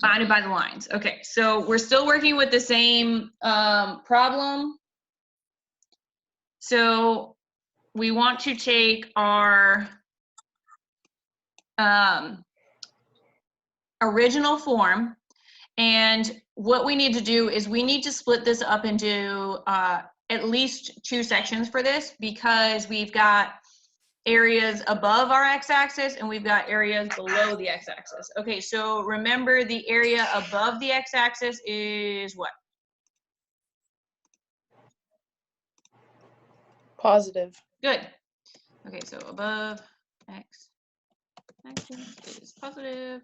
lines. Okay, so we're still working with the same problem. So we want to take our original form, and what we need to do is we need to split this up into at least 2 sections for this, because we've got areas above our x-axis and we've got areas below the x-axis. Okay, so remember the area above the x-axis is what? Positive. Good. Okay, so above x-axis is positive.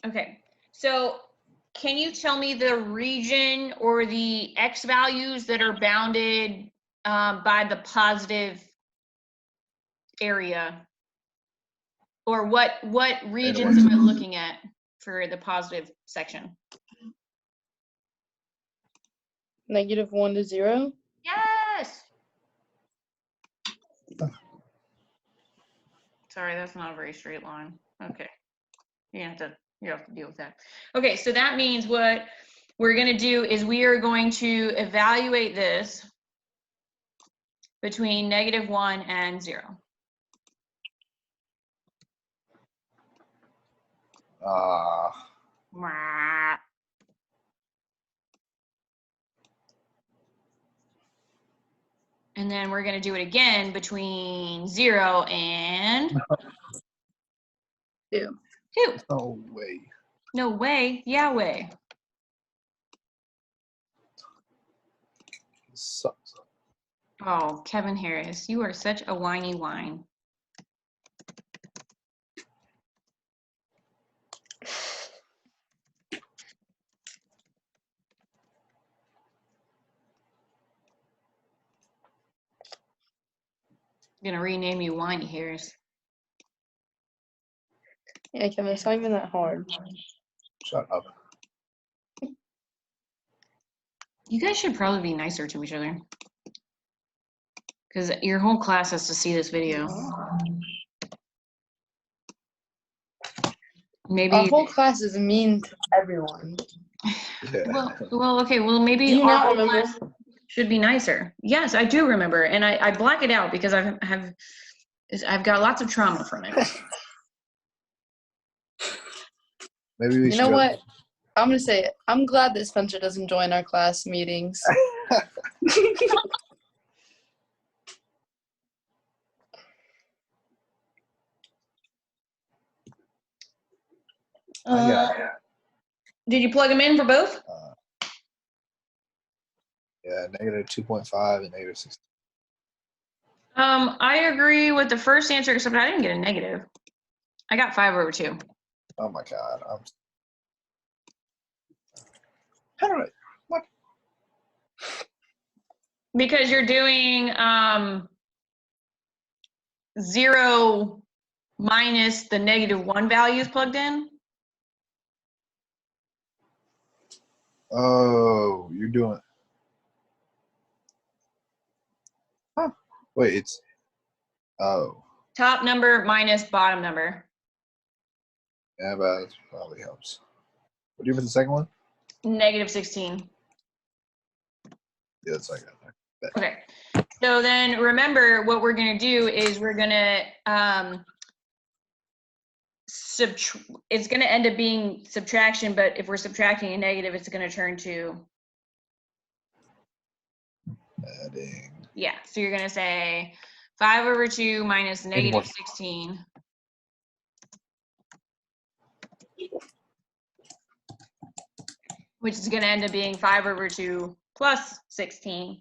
Okay, so can you tell me the region or the x values that are bounded by the positive area? Or what regions am I looking at for the positive section? -1 to 0. Yes! Sorry, that's not a very straight line. Okay, you have to deal with that. Okay, so that means what we're gonna do is we are going to evaluate this between -1 and 0. And then we're gonna do it again between 0 and 2. 2. No way. No way, yeah way. This sucks. Oh, Kevin Harris, you are such a whiny whine. I'm gonna rename you Whiny Harris. Yeah, Kevin, it's not even that hard. Shut up. You guys should probably be nicer to each other, because your whole class has to see this video. Maybe. Our whole class is mean to everyone. Yeah. Well, okay. Well, maybe Do you our not whole remember? class should be nicer. Yes, I do remember, and I black it out because I've got lots of trauma from it. Maybe we You should know go- what? I'm gonna say it. I'm glad that Spencer doesn't join our class meetings. Did you plug them in for both? Yeah, -2.5 and -16. I agree with the first answer, except I didn't get a negative. I got 5/2. Oh my god. How do I? What? Because you're doing 0 minus the -1 values plugged in. Oh, you're doing. Huh. Wait, it's. Oh. Top number minus bottom number. Yeah, but that probably helps. What do you do for the second one? -16. Yeah, that's like that. Okay. So then remember what we're going to do is we're going to it's going to end up being subtraction, but if we're subtracting a negative, it's going to turn to Adding. yeah. So you're going to say 5/2 minus Anymore. -16. Which is going to end up being 5/2 plus 16,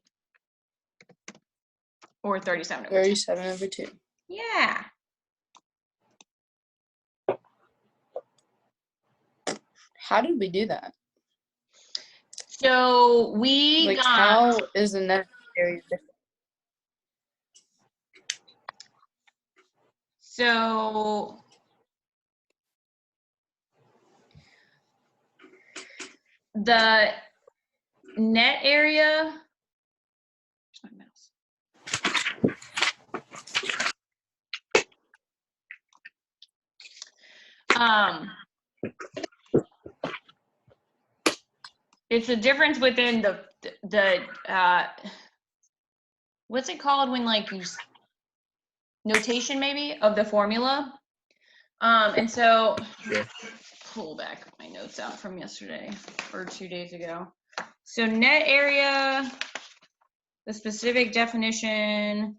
or 37 over 2. 37 over 2. Yeah. How did we do that? So we Like, got, how is the net area different? so the net area, where's my mouse? It's a difference within the what's it called when like you notation maybe of the formula. And so pull back my notes out from yesterday or 2 days ago. So net area, the specific definition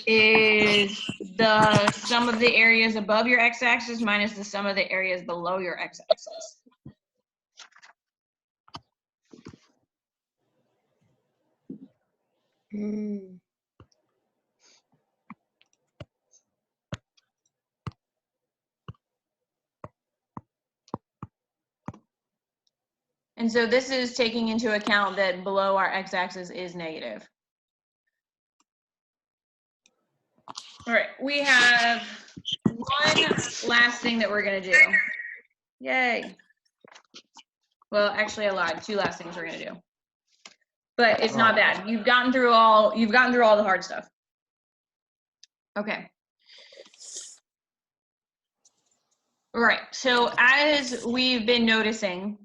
is the sum of the areas above your x-axis minus the sum of the areas below your x-axis. And so this is taking into account that below our x-axis is negative. All right, we have one last thing that we're gonna do. Yay. Well, actually I lied, 2 last things we're gonna do. But it's not bad. You've gotten through all the hard stuff. Okay. All right, so as we've been noticing,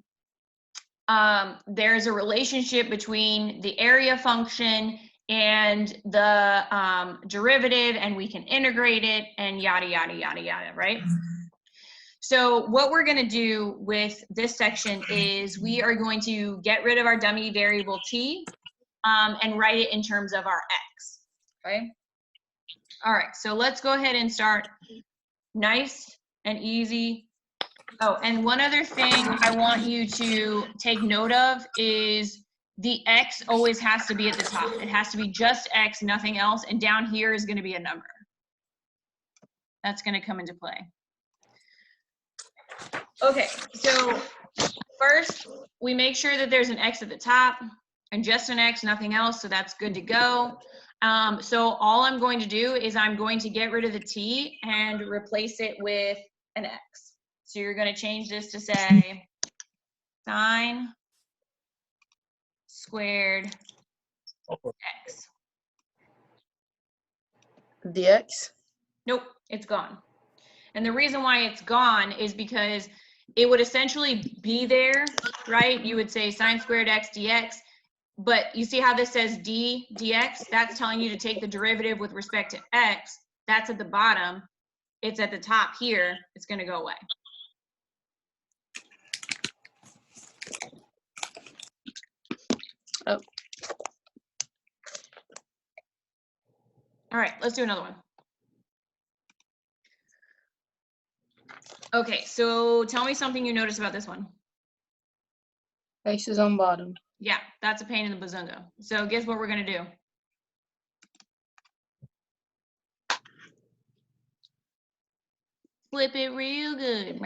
there's a relationship between the area function and the derivative, and we can integrate it and yada, yada, yada, yada, right? So what we're gonna do with this section is we are going to get rid of our dummy variable t and write it in terms of our x, okay? All right, so let's go ahead and start nice and easy. Oh, and one other thing I want you to take note of is the x always has to be at the top. It has to be just x, nothing else, and down here is going to be a number. That's going to come into play. Okay, so first we make sure that there's an x at the top and just an x, nothing else, so that's good to go. So all I'm going to do is I'm going to get rid of the t and replace it with an x. So you're going to change this to say sine squared x. The x? Nope, it's gone. And the reason why it's gone is because it would essentially be there, right? You would say sine squared x dx, but you see how this says d dx? That's telling you to take the derivative with respect to x. That's at the bottom. It's at the top here. It's going to go away. Oh. All right, let's do another one. Okay, so tell me something you noticed about this one. X is on bottom. Yeah, that's a pain in the bazunga. So guess what we're gonna do? Flip it real good.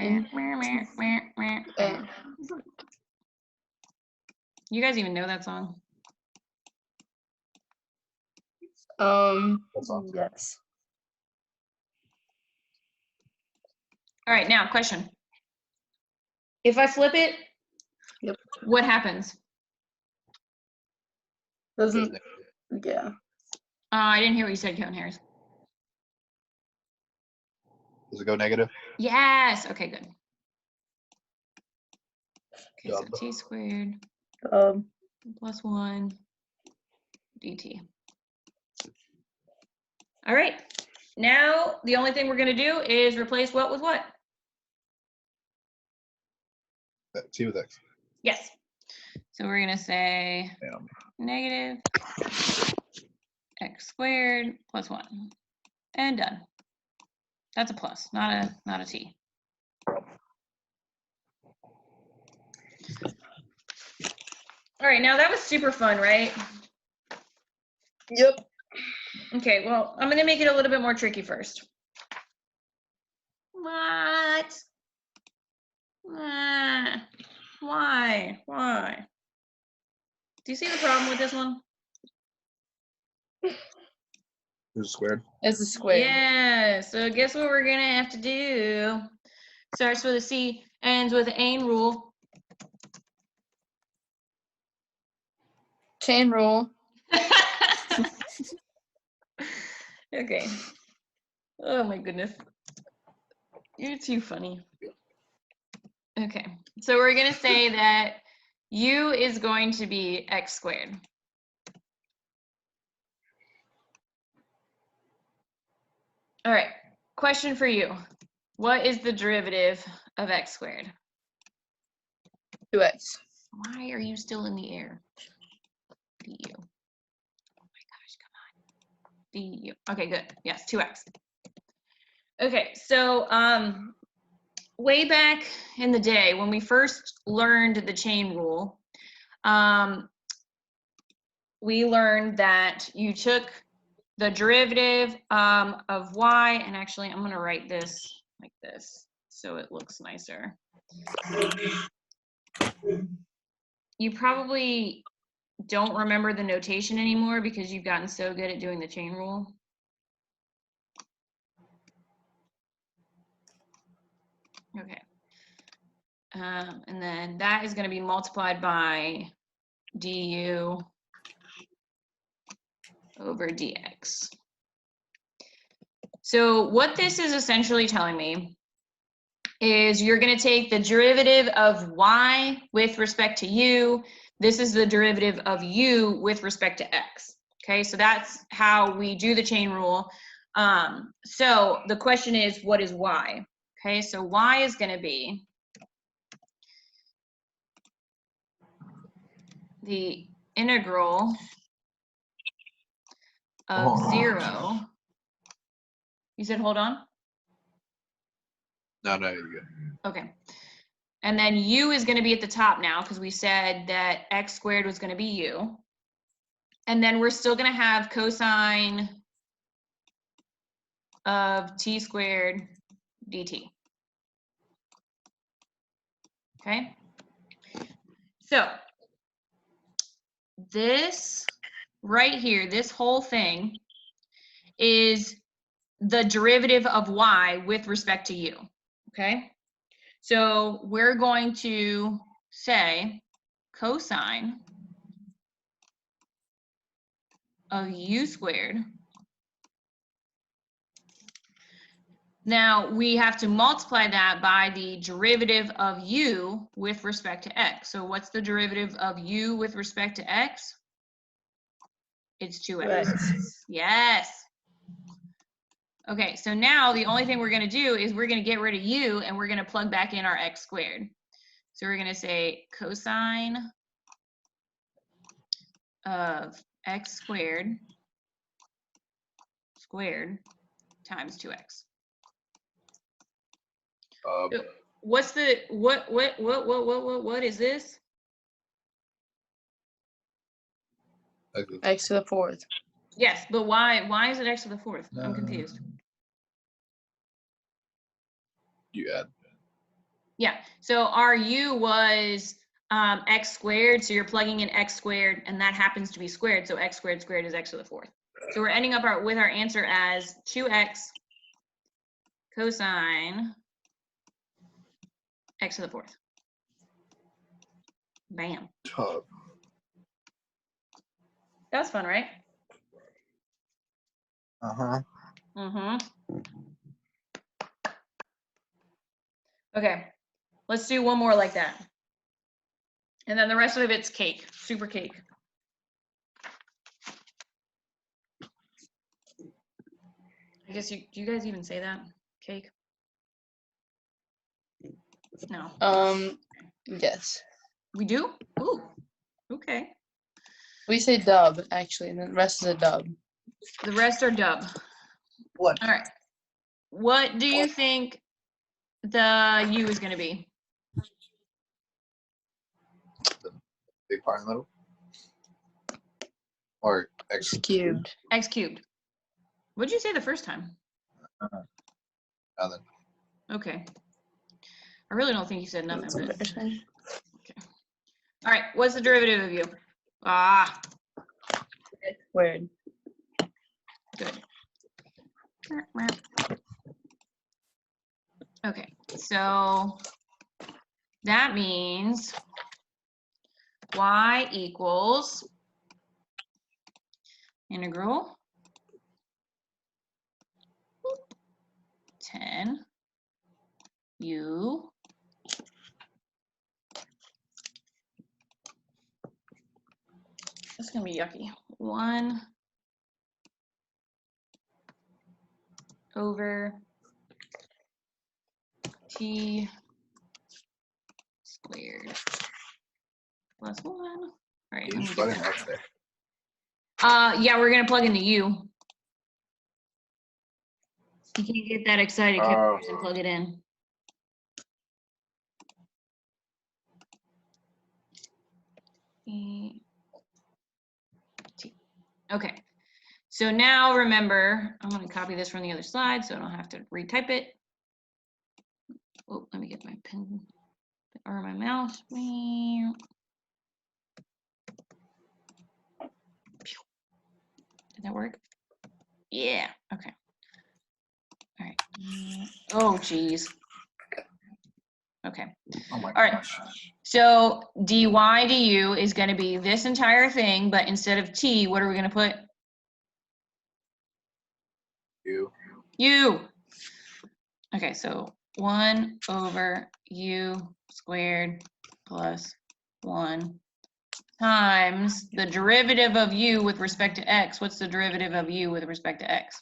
You guys even know that song? Yes. All right, now question. If I flip it, Yep. what happens? Doesn't, yeah. I didn't hear what you said, Kevin Harris. Does it go negative? Yes, okay, good. Okay, so Dub. t squared plus 1 dt. All right, now the only thing we're gonna do is replace what with what? T with x. Yes. So we're gonna say Damn. negative x squared plus 1, and done. That's a plus, not a t. All right, now that was super fun, right? Yep. Okay, well, I'm gonna make it a little bit more tricky first. What? Why? Do you see the problem with this one? Is it squared? It's a square. Yeah, so guess what we're gonna have to do? Starts with a C, ends with an AIM rule. Chain rule. Okay. Oh my goodness. You're too funny. Okay, so we're gonna say that U is going to be x squared. All right, question for you. What is the derivative of x squared? 2x. Why are you still in the air? Du. Oh my gosh, come on. Du. Okay, good. Yes, 2x. Okay, so way back in the day when we first learned the chain rule, we learned that you took the derivative of y, and actually I'm going to write this like this so it looks nicer. You probably don't remember the notation anymore because you've gotten so good at doing the chain rule. Okay. And then that is going to be multiplied by du over dx. So what this is essentially telling me is you're going to take the derivative of y with respect to u. This is the derivative of u with respect to x. Okay, so that's how we do the chain rule. So the question is, what is y? Okay, so y is going to be the integral of 0. You said hold on? No, you're good. Okay. And then u is going to be at the top now because we said that x squared was going to be u. And then we're still going to have cosine of t squared dt. Okay? So this right here, this whole thing is the derivative of y with respect to u. Okay? So we're going to say cosine of u squared. Now we have to multiply that by the derivative of u with respect to x. So what's the derivative of u with respect to x? It's 2x. Yes. Okay, so now the only thing we're going to do is we're going to get rid of u and we're going to plug back in our x squared. So we're going to say cosine of x squared times 2x. So what's the what is this? X to the 4th. Yes, but why is it x to the 4th? I'm confused. You add. Yeah, so our u was x squared, so you're plugging in x squared, and that happens to be squared, so x squared squared is x to the 4th. So we're ending up with our answer as 2x cosine x to the 4th. Bam. Tough. That was fun, right? Uh-huh. Mm-hmm. Okay, let's do one more like that. And then the rest of it's cake, super cake. I guess do you guys even say that? Cake? No. Yes. We do? Ooh, okay. We say dub, actually, and then the rest is a dub. The rest are dub. What? All right. What do you think the U is going to be? Big part in the middle? Or x cubed. X cubed. What'd you say the first time? Nothing. Okay. I really don't think you said nothing. That's But... embarrassing. Okay. All right. What's the derivative of u? Ah, X squared. good. Okay. So that means y equals integral 10 u that's gonna be yucky 1 over t squared plus 1. All right, You let me just get plug in that. x there. Yeah, we're gonna plug in the u. You can't get that excited, Kevin, and plug it in. Okay, so now remember, I'm going to copy this from the other slide so I don't have to retype it. Oh, let me get my pen or my mouse. Did that work? Yeah, okay. All right. Oh, geez. Okay. Oh my All right. gosh. So dy du is going to be this entire thing, but instead of t, what are we going to put? U. Okay, so 1 over u squared plus 1 times the derivative of u with respect to x. What's the derivative of u with respect to x?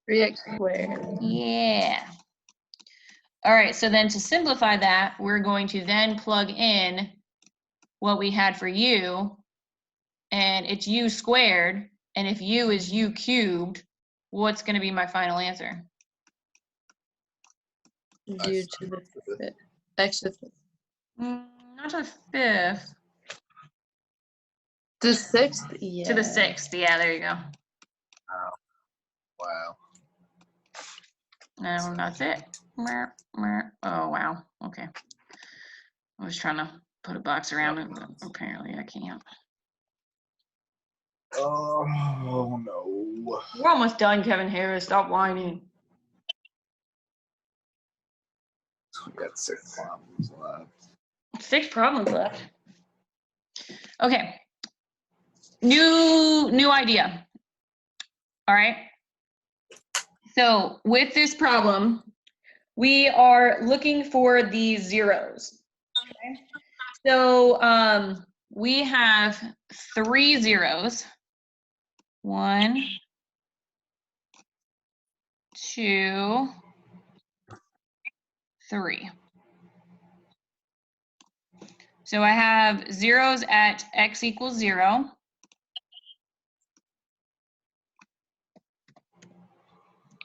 3x squared. Yeah. All right, so then to simplify that, we're going to then plug in what we had for u, and it's u squared, and if u is u cubed, what's going to be my final answer? Due to the fifth. X to the fifth. Not to the fifth. To the sixth? Yeah. To the sixth. Yeah, there you go. Wow. No, that's it. Oh, wow. Okay. I was trying to put a box around it, but apparently I can't. Oh no. We're almost done, Kevin Harris. Stop whining. We got 6 problems left. 6 problems left. Okay. New idea. All right. So with this problem, we are looking for these zeros. Okay. So we have 3 zeros. 1, 2, 3. So I have zeros at x equals 0.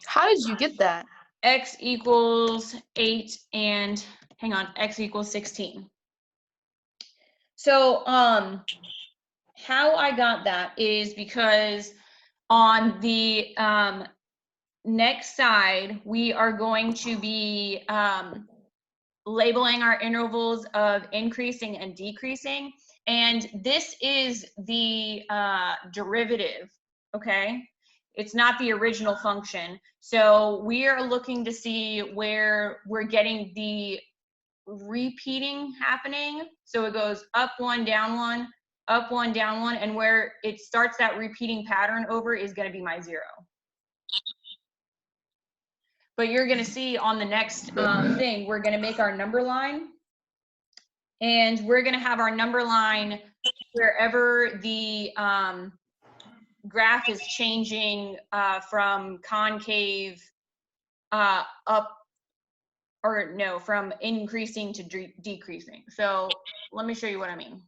How did you get that? X equals 8 and hang on, x equals 16. So how I got that is because on the next side, we are going to be labeling our intervals of increasing and decreasing. And this is the derivative, okay? It's not the original function. So we are looking to see where we're getting the repeating happening. So it goes up 1, down 1, up 1, down 1, and where it starts that repeating pattern over is going to be my 0. But you're going to see on the next thing, we're going to make our number line. And we're going to have our number line wherever the graph is changing from concave up, or no, from increasing to decreasing. So let me show you what I mean.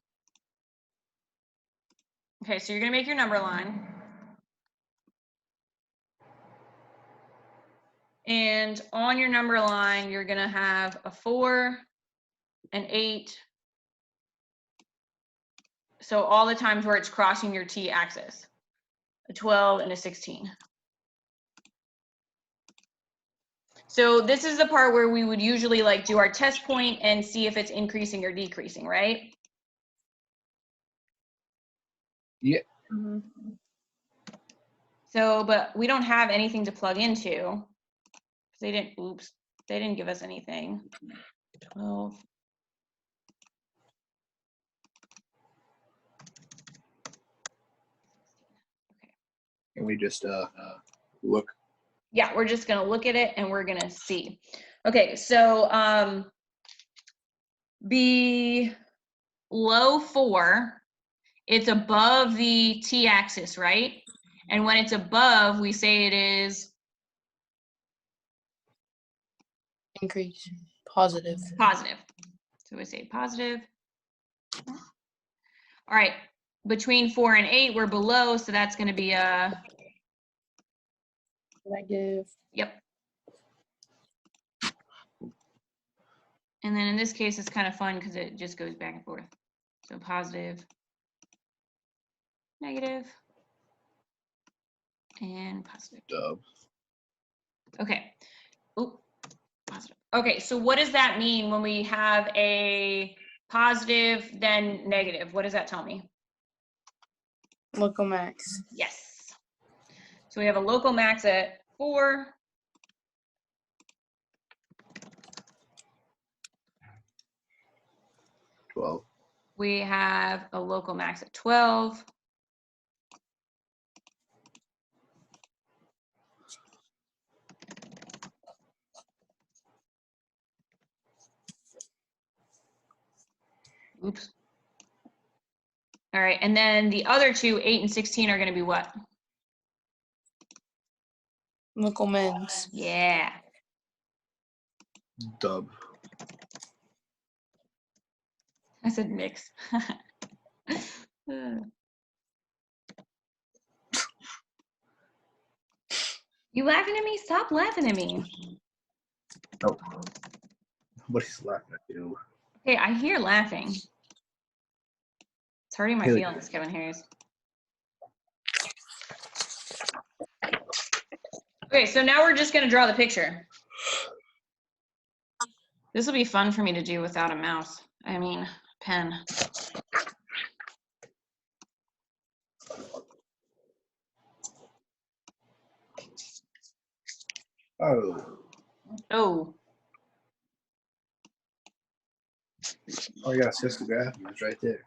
Okay, so you're going to make your number line. And on your number line, you're going to have a 4, an 8, So all the times where it's crossing your t-axis, a 12 and a 16. So this is the part where we would usually like do our test point and see if it's increasing or decreasing, right? Yeah. Mhm. So, but we don't have anything to plug into. They didn't give us anything. 12. And we just look. Yeah, we're just gonna look at it and we're gonna see. Okay, so below 4, it's above the t-axis, right? And when it's above, we say it is Increase. Positive. positive. So we say positive. All right, between 4 and 8, we're below, so that's gonna be a, Negative. yep. And then in this case, it's kind of fun because it just goes back and forth. So positive, negative, and positive. Dub. Okay. Oop, positive. Okay, so what does that mean when we have a positive, then negative? What does that tell me? Local max. Yes. So we have a local max at 4. We have a local max at 12. Oops. All right, and then the other two, 8 and 16, are going to be what? Local mins. Yeah. Dub. I said mix. You laughing at me? Stop laughing at me. Nope. Nobody's laughing at you. Okay, I hear laughing. It's hurting my Haley. feelings, Kevin Harris. Okay, so now we're just gonna draw the picture. This will be fun for me to do without a mouse. I mean, pen. Oh. Oh, Oh, yeah, it's the graph. It's right there.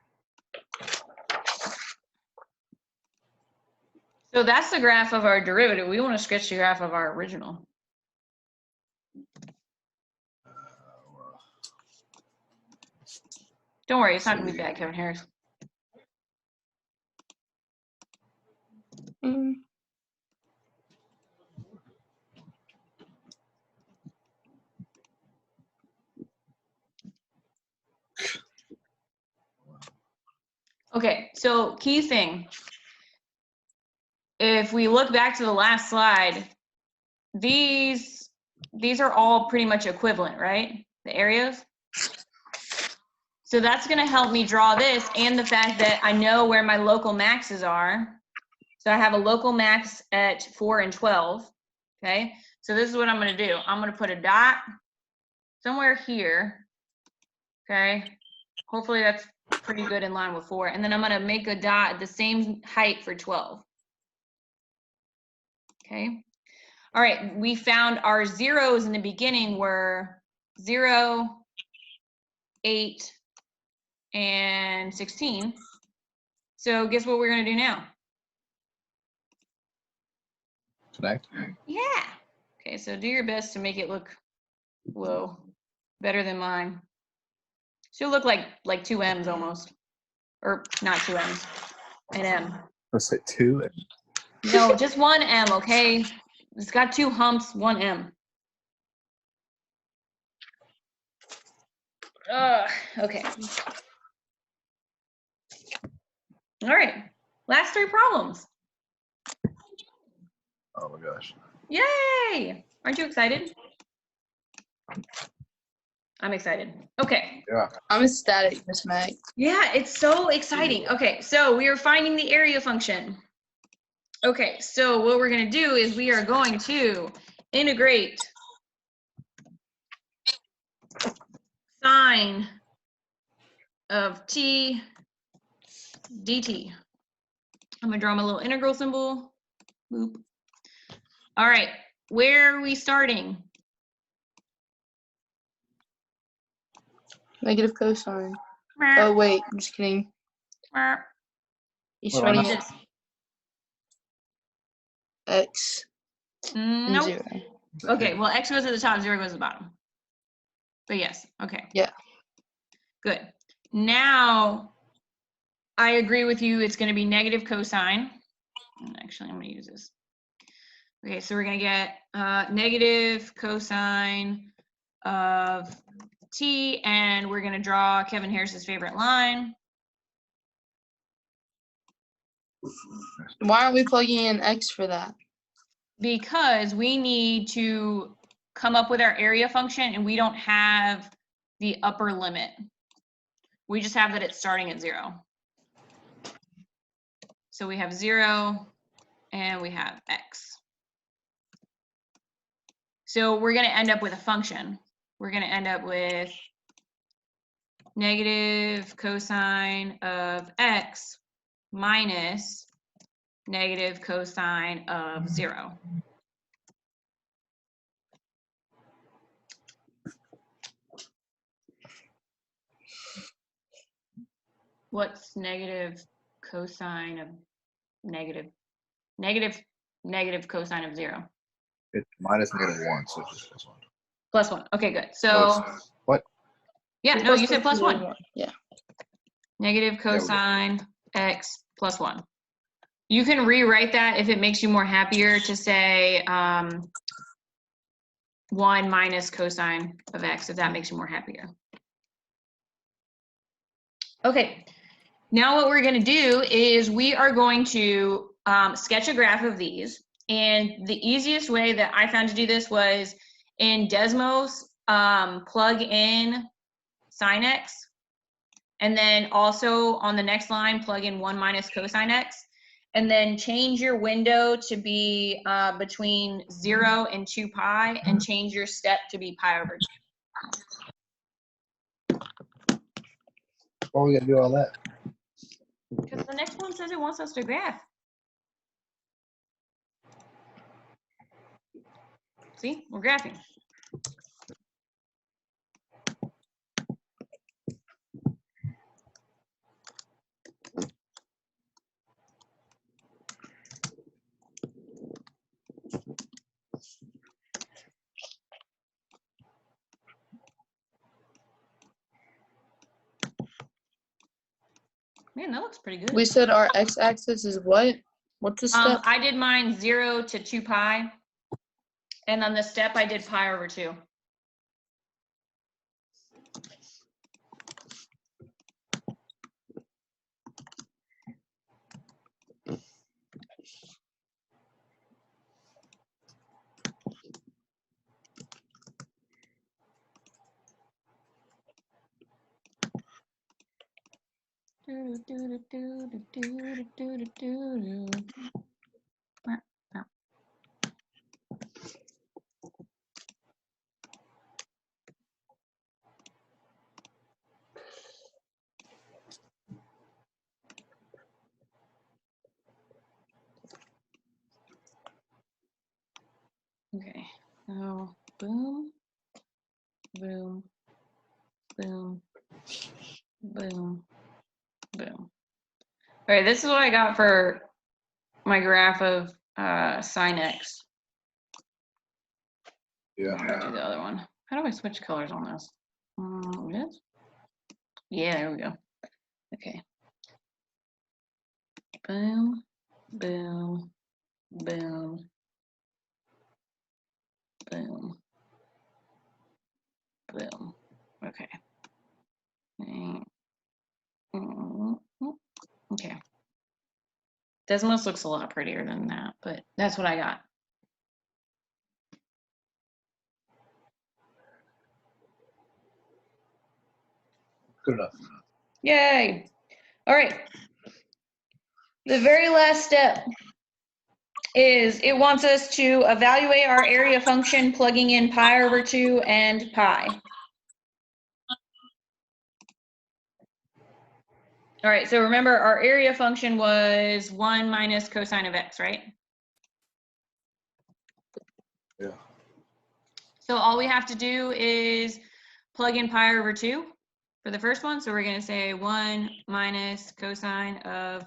so that's the graph of our derivative. We want to sketch the graph of our original. Don't worry, it's not gonna be bad, Kevin Harris. Mm. Okay, so key thing. If we look back to the last slide, these are all pretty much equivalent, right? The areas. So that's going to help me draw this and the fact that I know where my local maxes are. So I have a local max at 4 and 12. Okay, so this is what I'm going to do. I'm going to put a dot somewhere here. Okay, hopefully that's pretty good in line with 4. And then I'm going to make a dot at the same height for 12. Okay. All right, we found our zeros in the beginning were 0, 8, and 16. So guess what we're gonna do now? Connect. Yeah. Okay, so do your best to make it look, whoa, better than mine. She'll look like 2 M's almost. Or not 2 M's, an M. Let's say 2. No, just 1 M, okay? It's got 2 humps, 1 M. Okay. All right, last 3 problems. Oh my gosh. Yay! Aren't you excited? I'm excited. Okay. Yeah. I'm ecstatic, Miss Mag. Yeah, it's so exciting. Okay, so we are finding the area function. Okay, so what we're going to do is we are going to integrate sine of t dt. I'm going to draw my little integral symbol. Boop. All right, where are we starting? Negative cosine. Oh wait, I'm just kidding. You Well, starting I at x and Nope. 0. Okay, well, x goes to the top, 0 goes to the bottom. But yes, okay. Yeah. Good. Now, I agree with you. It's going to be negative cosine. Actually, I'm going to use this. Okay, so we're going to get negative cosine of t, and we're going to draw Kevin Harris's favorite line. Why aren't we plugging in x for that? Because we need to come up with our area function, and we don't have the upper limit. We just have that it's starting at 0. So we have 0 and we have x. So we're going to end up with a function. We're going to end up with negative cosine of x minus negative cosine of 0. What's negative cosine of negative cosine of 0? It's minus -1, so it's just +1. +1. Okay, good. So No, it's, what? yeah, It's no, you said +1. Yeah. Negative cosine x +1. You can rewrite that if it makes you more happier to say 1 minus cosine of x, if that makes you more happier. Okay, now what we're going to do is we are going to sketch a graph of these. And the easiest way that I found to do this was in Desmos, plug in sine x. And then also on the next line, plug in 1 minus cosine x. And then change your window to be between 0 and 2 pi, and change your step to be pi over 2. Why we gotta do all that? Because the next one says it wants us to graph. See, we're graphing. Man, that looks pretty good. We said our x-axis is what? What's the step? I did mine 0 to 2 pi. And on the step, I did pi over 2. Okay, so boom, boom, boom, boom, boom. All right, this is what I got for my graph of sine x. Yeah. I'm gonna do the other one. How do I switch colors on this? This? Yeah, there we go. Okay. Boom, boom, boom, boom, boom. Okay. Okay. Desmos looks a lot prettier than that, but that's what I got. Good enough. Yay. All right. The very last step is it wants us to evaluate our area function plugging in pi over 2 and pi. All right, so remember our area function was 1 minus cosine of x, right? Yeah. So all we have to do is plug in pi over 2 for the first one. So we're going to say 1 minus cosine of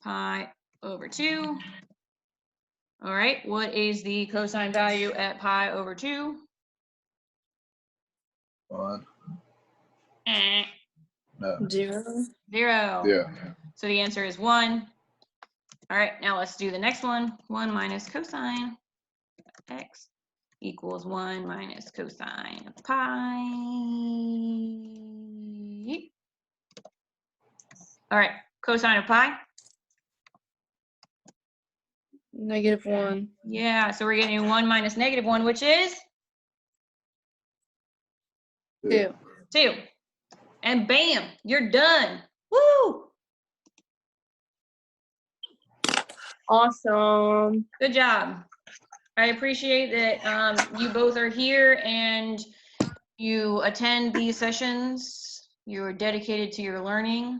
pi over 2. All right, what is the cosine value at pi over 2? 1. Eh, No. 0. 0. Yeah. So the answer is 1. All right, now let's do the next one. 1 minus cosine x equals 1 minus cosine of pi. All right, cosine of pi. -1. Yeah, so we're getting 1 minus -1, which is 2. 2. And bam, you're done. Woo! Awesome. Good job. I appreciate that you both are here and you attend these sessions. You're dedicated to your learning.